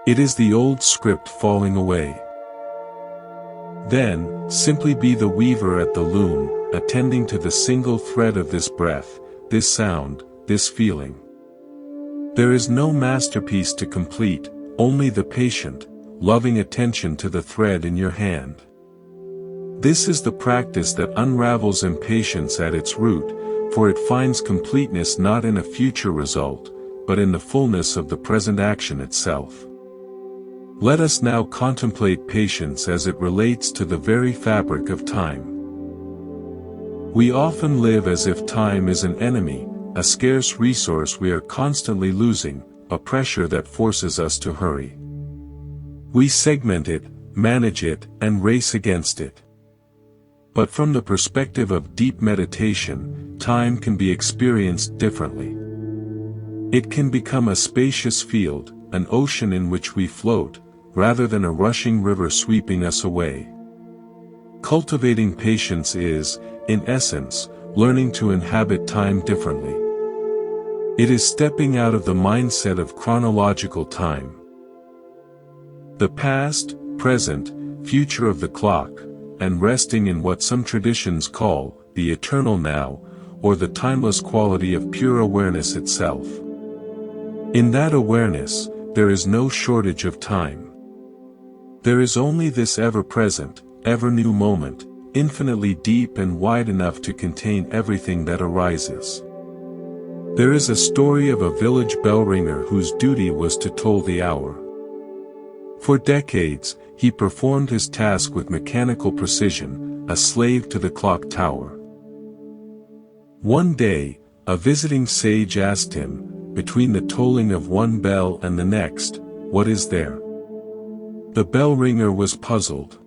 It is the old script falling away. Then, simply be the weaver at the loom, attending to the single thread of this breath, this sound, this feeling. There is no masterpiece to complete, only the patient, loving attention to the thread in your hand. This is the practice that unravels impatience at its root, for it finds completeness not in a future result, but in the fullness of the present action itself. Let us now contemplate patience as it relates to the very fabric of time. We often live as if time is an enemy, a scarce resource we are constantly losing, a pressure that forces us to hurry. We segment it, manage it, and race against it. But from the perspective of deep meditation, time can be experienced differently. It can become a spacious field, an ocean in which we float, rather than a rushing river sweeping us away. Cultivating patience is, in essence, learning to inhabit time differently. It is stepping out of the mindset of chronological time. The past, present, future of the clock, and resting in what some traditions call the eternal now, or the timeless quality of pure awareness itself. In that awareness, there is no shortage of time. There is only this ever-present, ever-new moment, infinitely deep and wide enough to contain everything that arises. There is a story of a village bell ringer whose duty was to toll the hour. For decades, he performed his task with mechanical precision, a slave to the clock tower. One day, a visiting sage asked him, between the tolling of one bell and the next, "What is there?" The bell ringer was puzzled.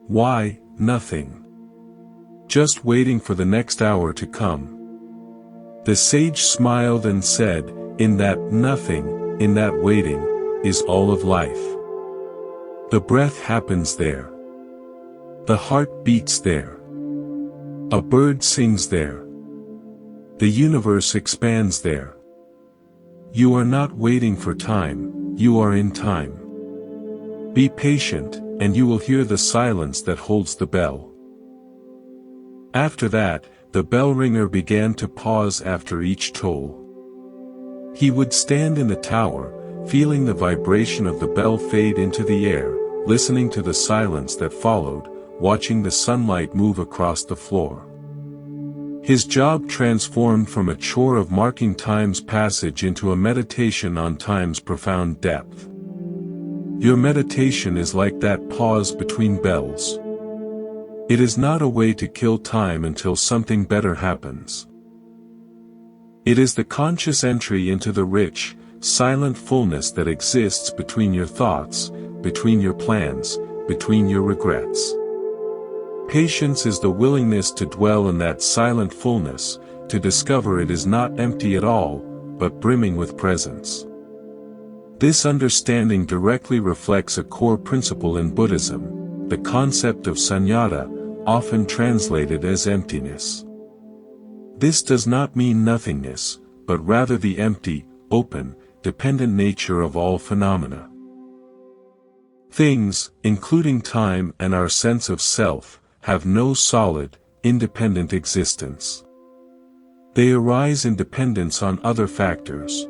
"Why, nothing. Just waiting for the next hour to come." The sage smiled and said, "In that nothing, in that waiting, is all of life. The breath happens there. The heart beats there. A bird sings there. The universe expands there. You are not waiting for time, you are in time. Be patient, and you will hear the silence that holds the bell." After that, the bell ringer began to pause after each toll. He would stand in the tower, feeling the vibration of the bell fade into the air, listening to the silence that followed, watching the sunlight move across the floor. His job transformed from a chore of marking time's passage into a meditation on time's profound depth. Your meditation is like that pause between bells. It is not a way to kill time until something better happens. It is the conscious entry into the rich, silent fullness that exists between your thoughts, between your plans, between your regrets. Patience is the willingness to dwell in that silent fullness, to discover it is not empty at all, but brimming with presence. This understanding directly reflects a core principle in Buddhism, the concept of sunyata, often translated as emptiness. This does not mean nothingness, but rather the empty, open, dependent nature of all phenomena. Things, including time and our sense of self, have no solid, independent existence. They arise in dependence on other factors.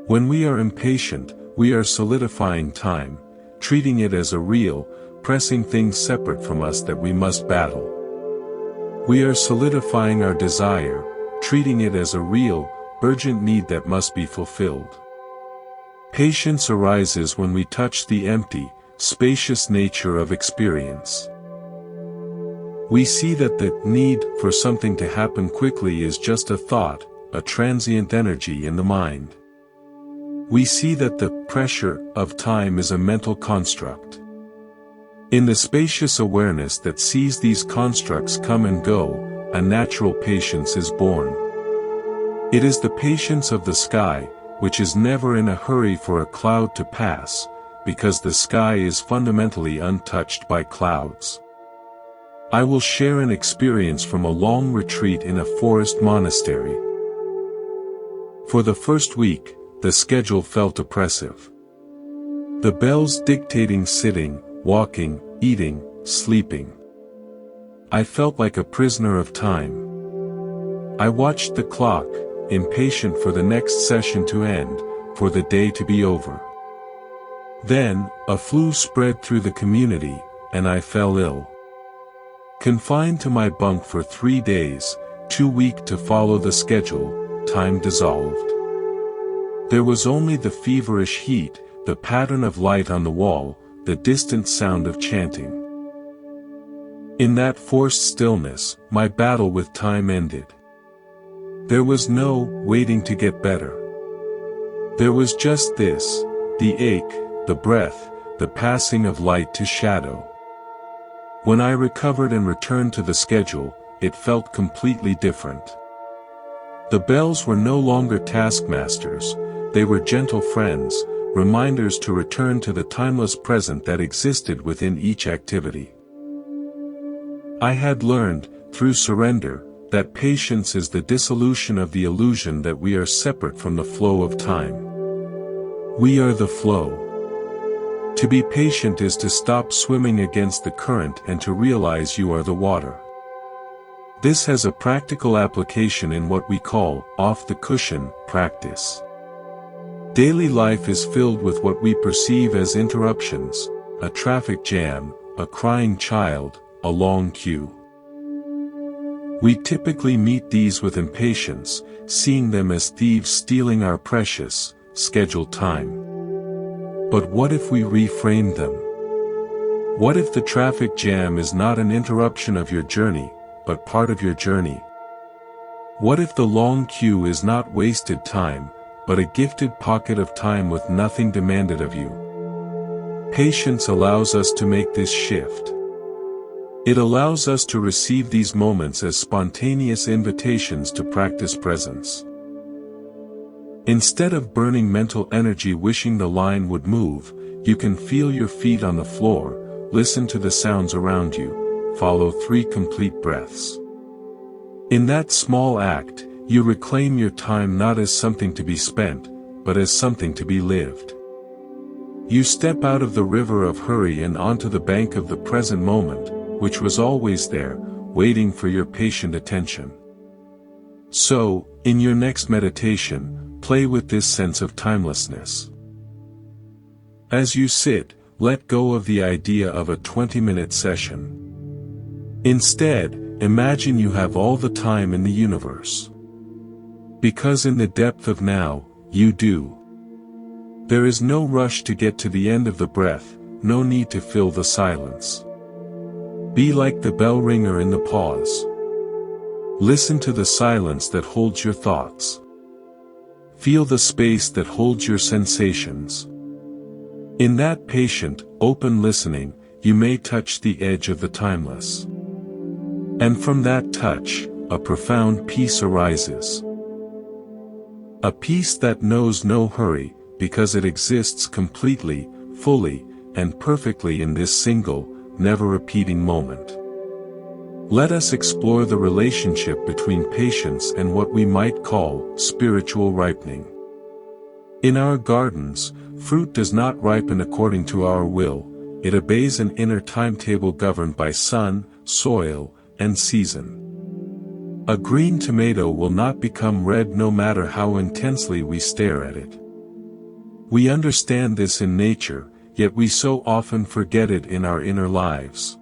When we are impatient, we are solidifying time, treating it as a real, pressing thing separate from us that we must battle. We are solidifying our desire, treating it as a real, urgent need that must be fulfilled. Patience arises when we touch the empty, spacious nature of experience. We see that the need for something to happen quickly is just a thought, a transient energy in the mind. We see that the pressure of time is a mental construct. In the spacious awareness that sees these constructs come and go, a natural patience is born. It is the patience of the sky, which is never in a hurry for a cloud to pass, because the sky is fundamentally untouched by clouds. I will share an experience from a long retreat in a forest monastery. For the first week, the schedule felt oppressive. The bells dictating sitting, walking, eating, sleeping. I felt like a prisoner of time. I watched the clock, impatient for the next session to end, for the day to be over. Then, a flu spread through the community, and I fell ill. Confined to my bunk for 3 days, too weak to follow the schedule, time dissolved. There was only the feverish heat, the pattern of light on the wall, the distant sound of chanting. In that forced stillness, my battle with time ended. There was no waiting to get better. There was just this, the ache, the breath, the passing of light to shadow. When I recovered and returned to the schedule, it felt completely different. The bells were no longer taskmasters, they were gentle friends, reminders to return to the timeless present that existed within each activity. I had learned, through surrender, that patience is the dissolution of the illusion that we are separate from the flow of time. We are the flow. To be patient is to stop swimming against the current and to realize you are the water. This has a practical application in what we call off-the-cushion practice. Daily life is filled with what we perceive as interruptions, a traffic jam, a crying child, a long queue. We typically meet these with impatience, seeing them as thieves stealing our precious, scheduled time. But what if we reframe them? What if the traffic jam is not an interruption of your journey, but part of your journey? What if the long queue is not wasted time, but a gifted pocket of time with nothing demanded of you? Patience allows us to make this shift. It allows us to receive these moments as spontaneous invitations to practice presence. Instead of burning mental energy wishing the line would move, you can feel your feet on the floor, listen to the sounds around you, follow 3 complete breaths. In that small act, you reclaim your time not as something to be spent, but as something to be lived. You step out of the river of hurry and onto the bank of the present moment, which was always there, waiting for your patient attention. So, in your next meditation, play with this sense of timelessness. As you sit, let go of the idea of a 20-minute session. Instead, imagine you have all the time in the universe. Because in the depth of now, you do. There is no rush to get to the end of the breath, no need to fill the silence. Be like the bell ringer in the pause. Listen to the silence that holds your thoughts. Feel the space that holds your sensations. In that patient, open listening, you may touch the edge of the timeless. And from that touch, a profound peace arises. A peace that knows no hurry, because it exists completely, fully, and perfectly in this single, never-repeating moment. Let us explore the relationship between patience and what we might call spiritual ripening. In our gardens, fruit does not ripen according to our will, it obeys an inner timetable governed by sun, soil, and season. A green tomato will not become red no matter how intensely we stare at it. We understand this in nature, yet we so often forget it in our inner lives.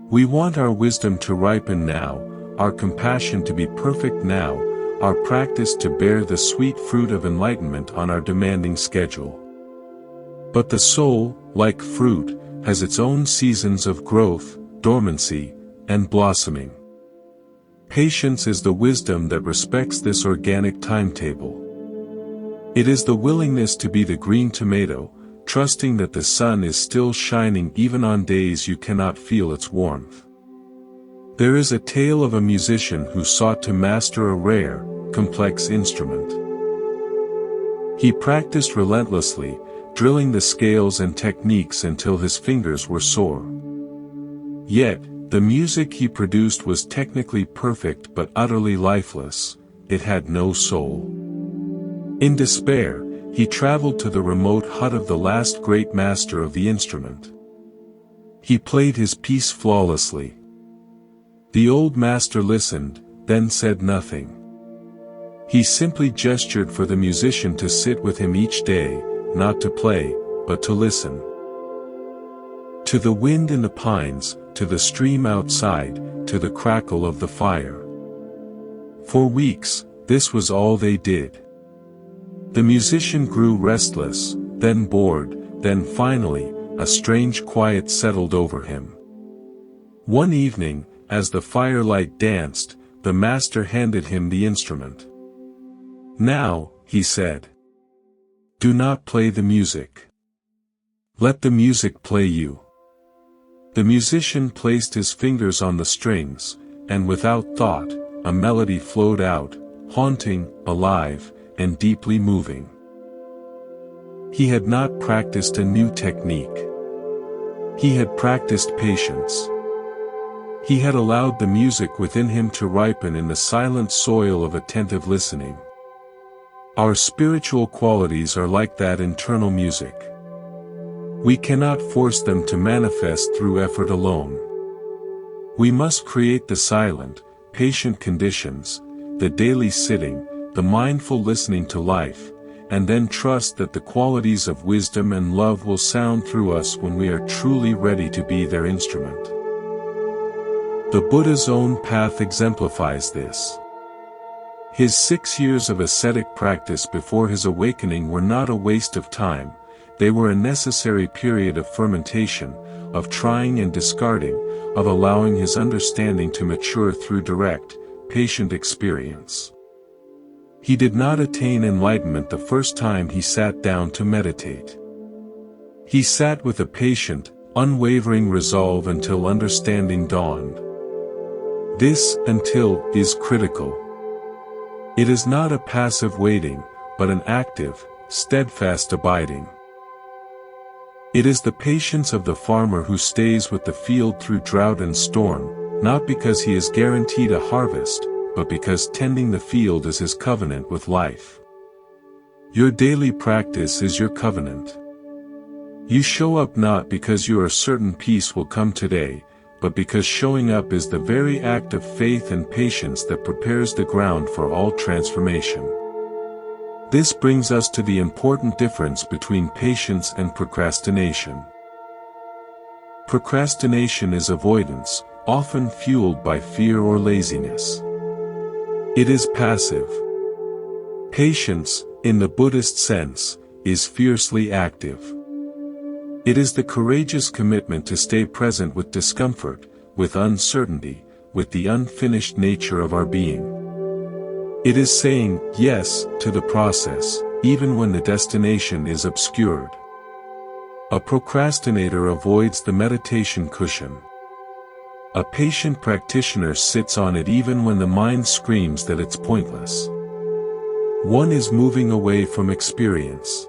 We want our wisdom to ripen now, our compassion to be perfect now, our practice to bear the sweet fruit of enlightenment on our demanding schedule. But the soul, like fruit, has its own seasons of growth, dormancy, and blossoming. Patience is the wisdom that respects this organic timetable. It is the willingness to be the green tomato, trusting that the sun is still shining even on days you cannot feel its warmth. There is a tale of a musician who sought to master a rare, complex instrument. He practiced relentlessly, drilling the scales and techniques until his fingers were sore. Yet, the music he produced was technically perfect but utterly lifeless, it had no soul. In despair, he traveled to the remote hut of the last great master of the instrument. He played his piece flawlessly. The old master listened, then said nothing. He simply gestured for the musician to sit with him each day, not to play, but to listen. To the wind in the pines, to the stream outside, to the crackle of the fire. For weeks, this was all they did. The musician grew restless, then bored, then finally, a strange quiet settled over him. One evening, as the firelight danced, the master handed him the instrument. "Now," he said, "do not play the music. Let the music play you." The musician placed his fingers on the strings, and without thought, a melody flowed out, haunting, alive, and deeply moving. He had not practiced a new technique. He had practiced patience. He had allowed the music within him to ripen in the silent soil of attentive listening. Our spiritual qualities are like that internal music. We cannot force them to manifest through effort alone. We must create the silent, patient conditions, the daily sitting, the mindful listening to life, and then trust that the qualities of wisdom and love will sound through us when we are truly ready to be their instrument. The Buddha's own path exemplifies this. His 6 years of ascetic practice before his awakening were not a waste of time, they were a necessary period of fermentation, of trying and discarding, of allowing his understanding to mature through direct, patient experience. He did not attain enlightenment the first time he sat down to meditate. He sat with a patient, unwavering resolve until understanding dawned. This "until" is critical. It is not a passive waiting, but an active, steadfast abiding. It is the patience of the farmer who stays with the field through drought and storm, not because he is guaranteed a harvest, but because tending the field is his covenant with life. Your daily practice is your covenant. You show up not because you are certain peace will come today, but because showing up is the very act of faith and patience that prepares the ground for all transformation. This brings us to the important difference between patience and procrastination. Procrastination is avoidance, often fueled by fear or laziness. It is passive. Patience, in the Buddhist sense, is fiercely active. It is the courageous commitment to stay present with discomfort, with uncertainty, with the unfinished nature of our being. It is saying yes to the process, even when the destination is obscured. A procrastinator avoids the meditation cushion. A patient practitioner sits on it even when the mind screams that it's pointless. One is moving away from experience.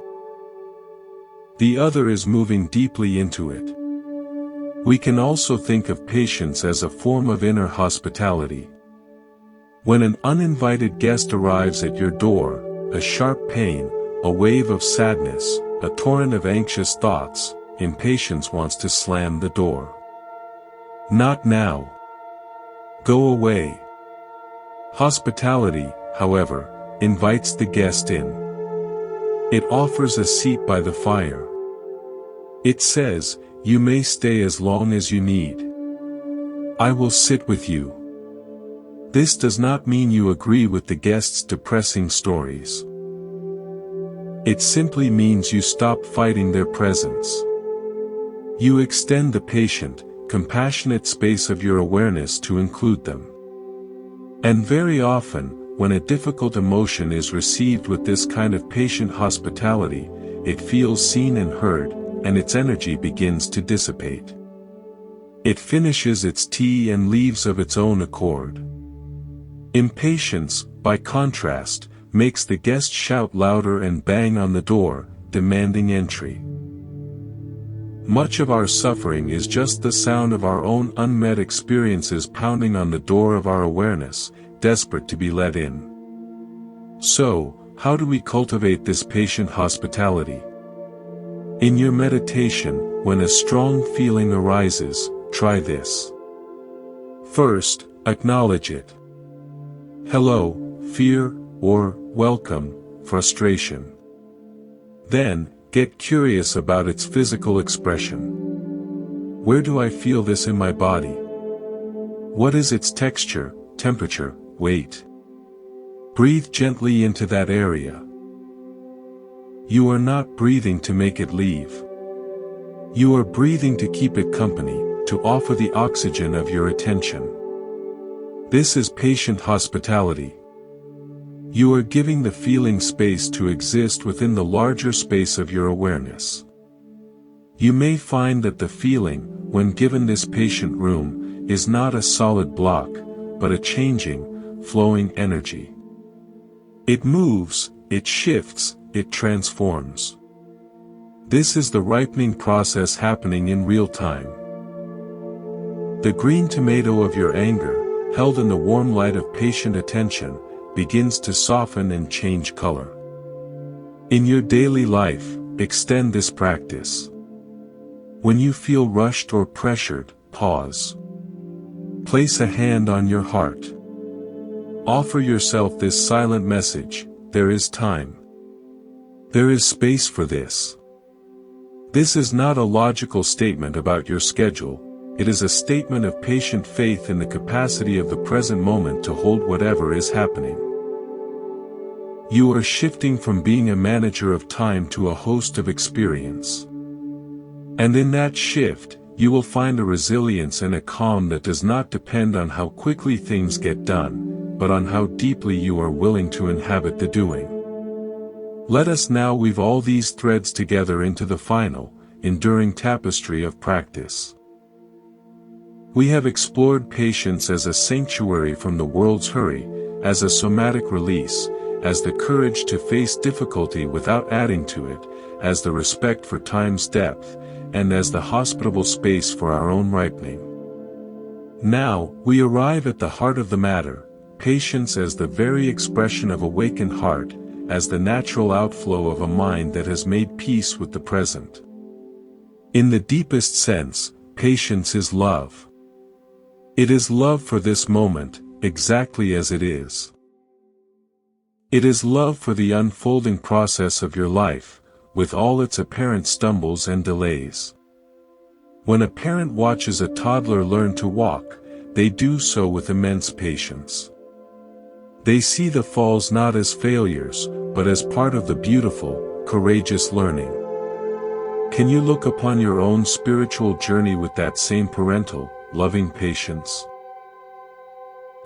The other is moving deeply into it. We can also think of patience as a form of inner hospitality. When an uninvited guest arrives at your door, a sharp pain, a wave of sadness, a torrent of anxious thoughts, impatience wants to slam the door. Not now. Go away. Hospitality, however, invites the guest in. It offers a seat by the fire. It says, "You may stay as long as you need. I will sit with you." This does not mean you agree with the guest's depressing stories. It simply means you stop fighting their presence. You extend the patient, compassionate space of your awareness to include them. And very often, when a difficult emotion is received with this kind of patient hospitality, it feels seen and heard, and its energy begins to dissipate. It finishes its tea and leaves of its own accord. Impatience, by contrast, makes the guest shout louder and bang on the door, demanding entry. Much of our suffering is just the sound of our own unmet experiences pounding on the door of our awareness, desperate to be let in. So, how do we cultivate this patient hospitality? In your meditation, when a strong feeling arises, try this. First, acknowledge it. Hello, fear, or, welcome, frustration. Then, get curious about its physical expression. Where do I feel this in my body? What is its texture, temperature, weight? Breathe gently into that area. You are not breathing to make it leave. You are breathing to keep it company, to offer the oxygen of your attention. This is patient hospitality. You are giving the feeling space to exist within the larger space of your awareness. You may find that the feeling, when given this patient room, is not a solid block, but a changing, flowing energy. It moves, it shifts, it transforms. This is the ripening process happening in real time. The green tomato of your anger, held in the warm light of patient attention, begins to soften and change color. In your daily life, extend this practice. When you feel rushed or pressured, pause. Place a hand on your heart. Offer yourself this silent message: there is time. There is space for this. This is not a logical statement about your schedule. It is a statement of patient faith in the capacity of the present moment to hold whatever is happening. You are shifting from being a manager of time to a host of experience. And in that shift, you will find a resilience and a calm that does not depend on how quickly things get done, but on how deeply you are willing to inhabit the doing. Let us now weave all these threads together into the final, enduring tapestry of practice. We have explored patience as a sanctuary from the world's hurry, as a somatic release, as the courage to face difficulty without adding to it, as the respect for time's depth, and as the hospitable space for our own ripening. Now, we arrive at the heart of the matter, patience as the very expression of awakened heart, as the natural outflow of a mind that has made peace with the present. In the deepest sense, patience is love. It is love for this moment, exactly as it is. It is love for the unfolding process of your life, with all its apparent stumbles and delays. When a parent watches a toddler learn to walk, they do so with immense patience. They see the falls not as failures, but as part of the beautiful, courageous learning. Can you look upon your own spiritual journey with that same parental, loving patience?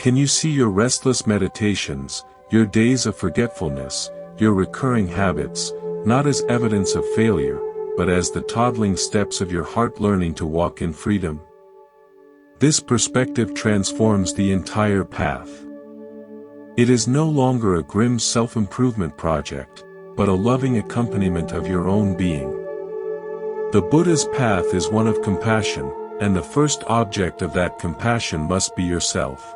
Can you see your restless meditations, your days of forgetfulness, your recurring habits, not as evidence of failure, but as the toddling steps of your heart learning to walk in freedom? This perspective transforms the entire path. It is no longer a grim self-improvement project, but a loving accompaniment of your own being. The Buddha's path is one of compassion, and the first object of that compassion must be yourself.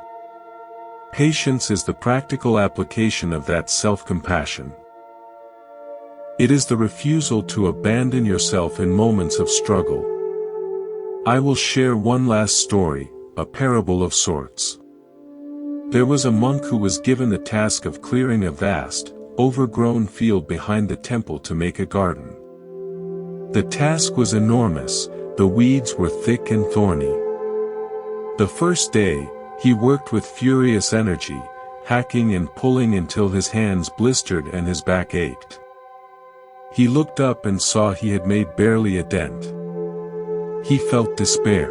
Patience is the practical application of that self-compassion. It is the refusal to abandon yourself in moments of struggle. I will share one last story, a parable of sorts. There was a monk who was given the task of clearing a vast, overgrown field behind the temple to make a garden. The task was enormous, the weeds were thick and thorny. The first day, he worked with furious energy, hacking and pulling until his hands blistered and his back ached. He looked up and saw he had made barely a dent. He felt despair.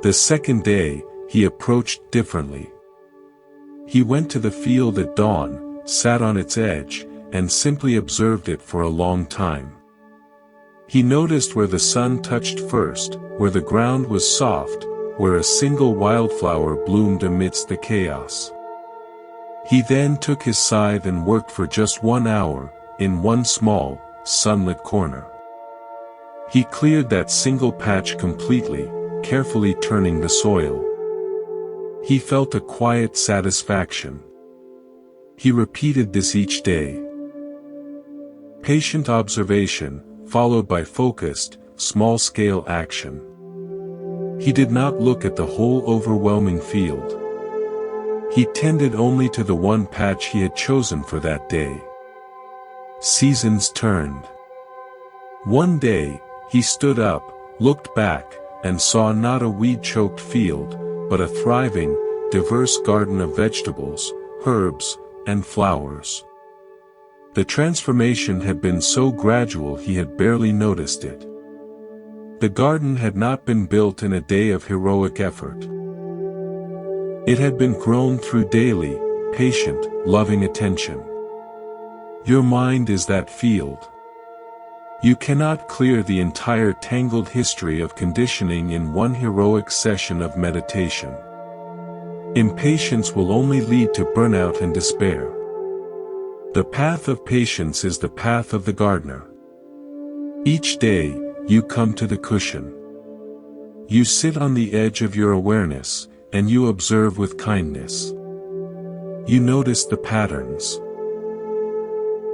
The second day, he approached differently. He went to the field at dawn, sat on its edge, and simply observed it for a long time. He noticed where the sun touched first, where the ground was soft, where a single wildflower bloomed amidst the chaos. He then took his scythe and worked for just 1 hour, in one small, sunlit corner. He cleared that single patch completely, carefully turning the soil. He felt a quiet satisfaction. He repeated this each day. Patient observation, followed by focused, small-scale action. He did not look at the whole overwhelming field. He tended only to the one patch he had chosen for that day. Seasons turned. One day, he stood up, looked back, and saw not a weed-choked field, but a thriving, diverse garden of vegetables, herbs, and flowers. The transformation had been so gradual he had barely noticed it. The garden had not been built in a day of heroic effort. It had been grown through daily, patient, loving attention. Your mind is that field. You cannot clear the entire tangled history of conditioning in one heroic session of meditation. Impatience will only lead to burnout and despair. The path of patience is the path of the gardener. Each day, you come to the cushion. You sit on the edge of your awareness, and you observe with kindness. You notice the patterns.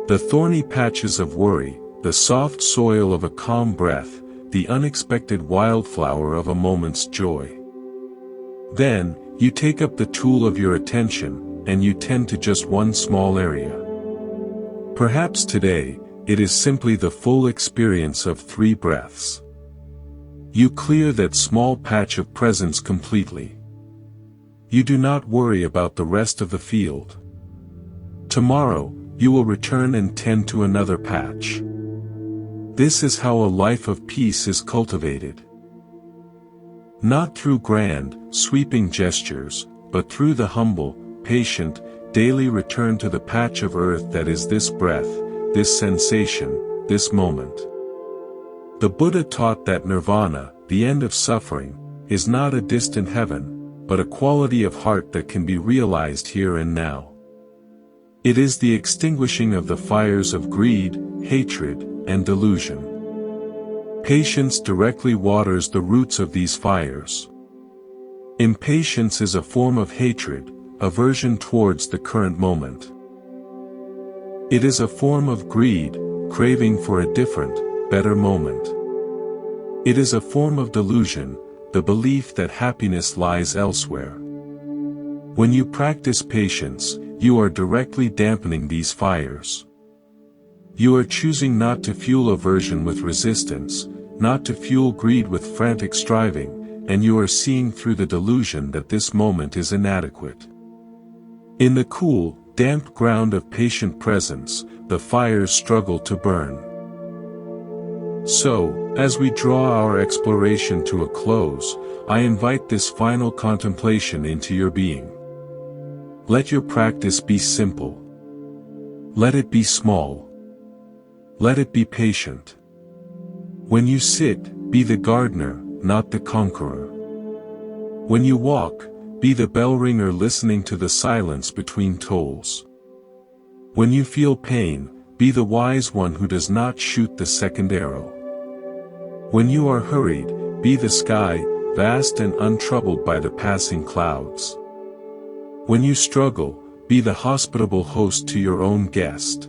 The thorny patches of worry, the soft soil of a calm breath, the unexpected wildflower of a moment's joy. Then, you take up the tool of your attention, and you tend to just one small area. Perhaps today, it is simply the full experience of 3 breaths. You clear that small patch of presence completely. You do not worry about the rest of the field. Tomorrow, you will return and tend to another patch. This is how a life of peace is cultivated. Not through grand, sweeping gestures, but through the humble, patient, daily return to the patch of earth that is this breath, this sensation, this moment. The Buddha taught that nirvana, the end of suffering, is not a distant heaven, but a quality of heart that can be realized here and now. It is the extinguishing of the fires of greed, hatred, and delusion. Patience directly waters the roots of these fires. Impatience is a form of hatred, aversion towards the current moment. It is a form of greed, craving for a different, better moment. It is a form of delusion, the belief that happiness lies elsewhere. When you practice patience, you are directly dampening these fires. You are choosing not to fuel aversion with resistance, not to fuel greed with frantic striving, and you are seeing through the delusion that this moment is inadequate. In the cool, damp ground of patient presence, the fires struggle to burn. So, as we draw our exploration to a close, I invite this final contemplation into your being. Let your practice be simple. Let it be small. Let it be patient. When you sit, be the gardener, not the conqueror. When you walk, be the bell ringer listening to the silence between tolls. When you feel pain, be the wise one who does not shoot the second arrow. When you are hurried, be the sky, vast and untroubled by the passing clouds. When you struggle, be the hospitable host to your own guest.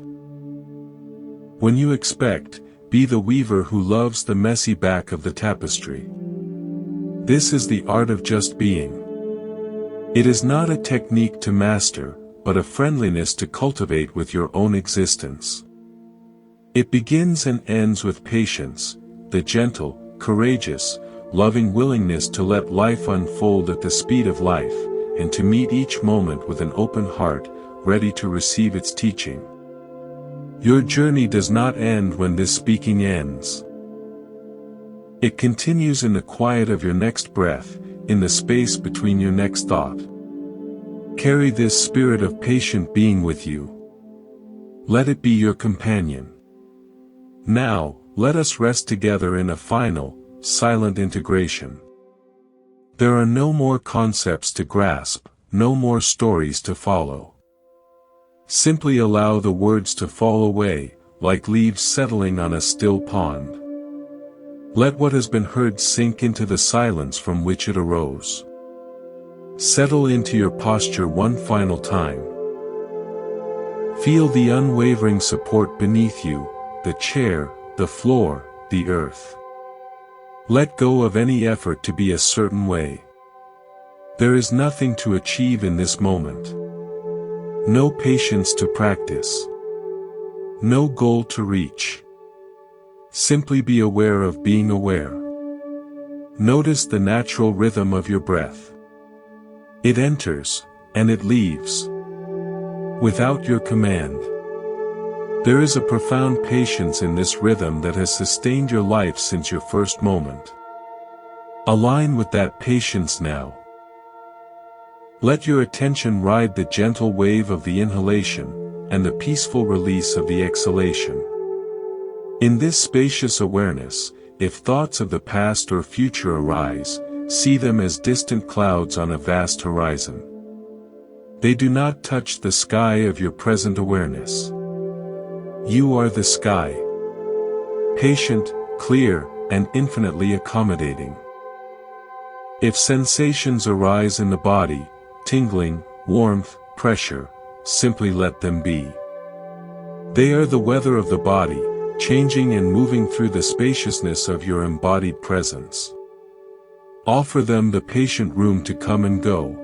When you expect, be the weaver who loves the messy back of the tapestry. This is the art of just being. It is not a technique to master, but a friendliness to cultivate with your own existence. It begins and ends with patience, the gentle, courageous, loving willingness to let life unfold at the speed of life, and to meet each moment with an open heart, ready to receive its teaching. Your journey does not end when this speaking ends. It continues in the quiet of your next breath, in the space between your next thought. Carry this spirit of patient being with you. Let it be your companion. Now, let us rest together in a final, silent integration. There are no more concepts to grasp, no more stories to follow. Simply allow the words to fall away, like leaves settling on a still pond. Let what has been heard sink into the silence from which it arose. Settle into your posture one final time. Feel the unwavering support beneath you, the chair, the floor, the earth. Let go of any effort to be a certain way. There is nothing to achieve in this moment. No patience to practice. No goal to reach. Simply be aware of being aware. Notice the natural rhythm of your breath. It enters, and it leaves. Without your command. There is a profound patience in this rhythm that has sustained your life since your first moment. Align with that patience now. Let your attention ride the gentle wave of the inhalation, and the peaceful release of the exhalation. In this spacious awareness, if thoughts of the past or future arise, see them as distant clouds on a vast horizon. They do not touch the sky of your present awareness. You are the sky. Patient, clear, and infinitely accommodating. If sensations arise in the body, tingling, warmth, pressure, simply let them be. They are the weather of the body, changing and moving through the spaciousness of your embodied presence. Offer them the patient room to come and go.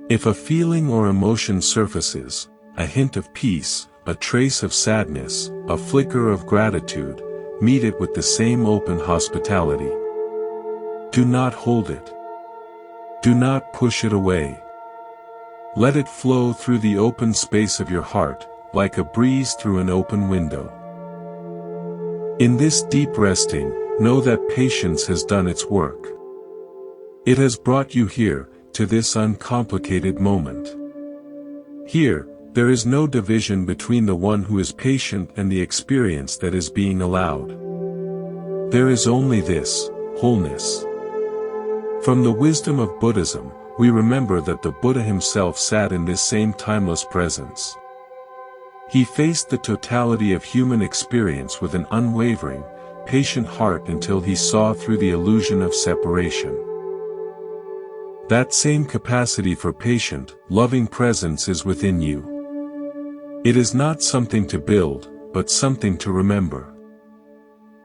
If a feeling or emotion surfaces, a hint of peace, a trace of sadness, a flicker of gratitude, meet it with the same open hospitality. Do not hold it. Do not push it away. Let it flow through the open space of your heart, like a breeze through an open window. In this deep resting, know that patience has done its work. It has brought you here, to this uncomplicated moment. Here, there is no division between the one who is patient and the experience that is being allowed. There is only this, wholeness. From the wisdom of Buddhism, we remember that the Buddha himself sat in this same timeless presence. He faced the totality of human experience with an unwavering, patient heart until he saw through the illusion of separation. That same capacity for patient, loving presence is within you. It is not something to build, but something to remember.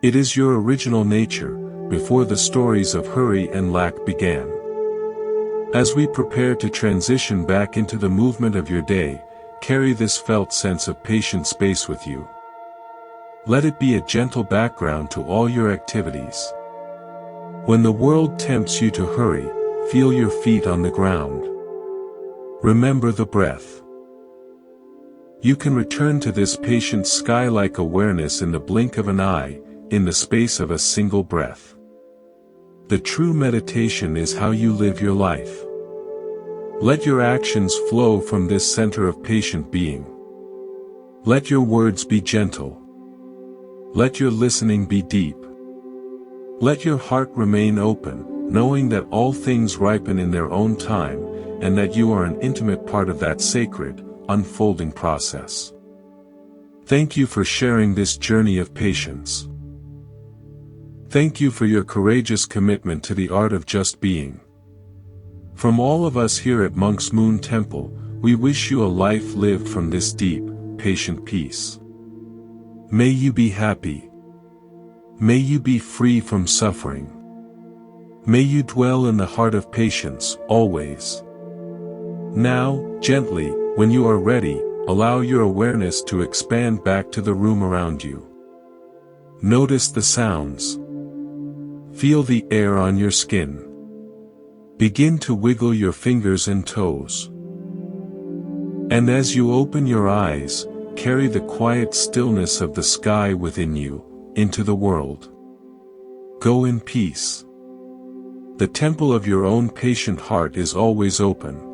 It is your original nature, before the stories of hurry and lack began. As we prepare to transition back into the movement of your day, carry this felt sense of patient space with you. Let it be a gentle background to all your activities. When the world tempts you to hurry, feel your feet on the ground. Remember the breath. You can return to this patient sky-like awareness in the blink of an eye, in the space of a single breath. The true meditation is how you live your life. Let your actions flow from this center of patient being. Let your words be gentle. Let your listening be deep. Let your heart remain open, knowing that all things ripen in their own time, and that you are an intimate part of that sacred, unfolding process. Thank you for sharing this journey of patience. Thank you for your courageous commitment to the art of just being. From all of us here at Monk's Moon Temple, we wish you a life lived from this deep, patient peace. May you be happy. May you be free from suffering. May you dwell in the heart of patience, always. Now, gently, when you are ready, allow your awareness to expand back to the room around you. Notice the sounds. Feel the air on your skin. Begin to wiggle your fingers and toes. And as you open your eyes, carry the quiet stillness of the sky within you, into the world. Go in peace. The temple of your own patient heart is always open.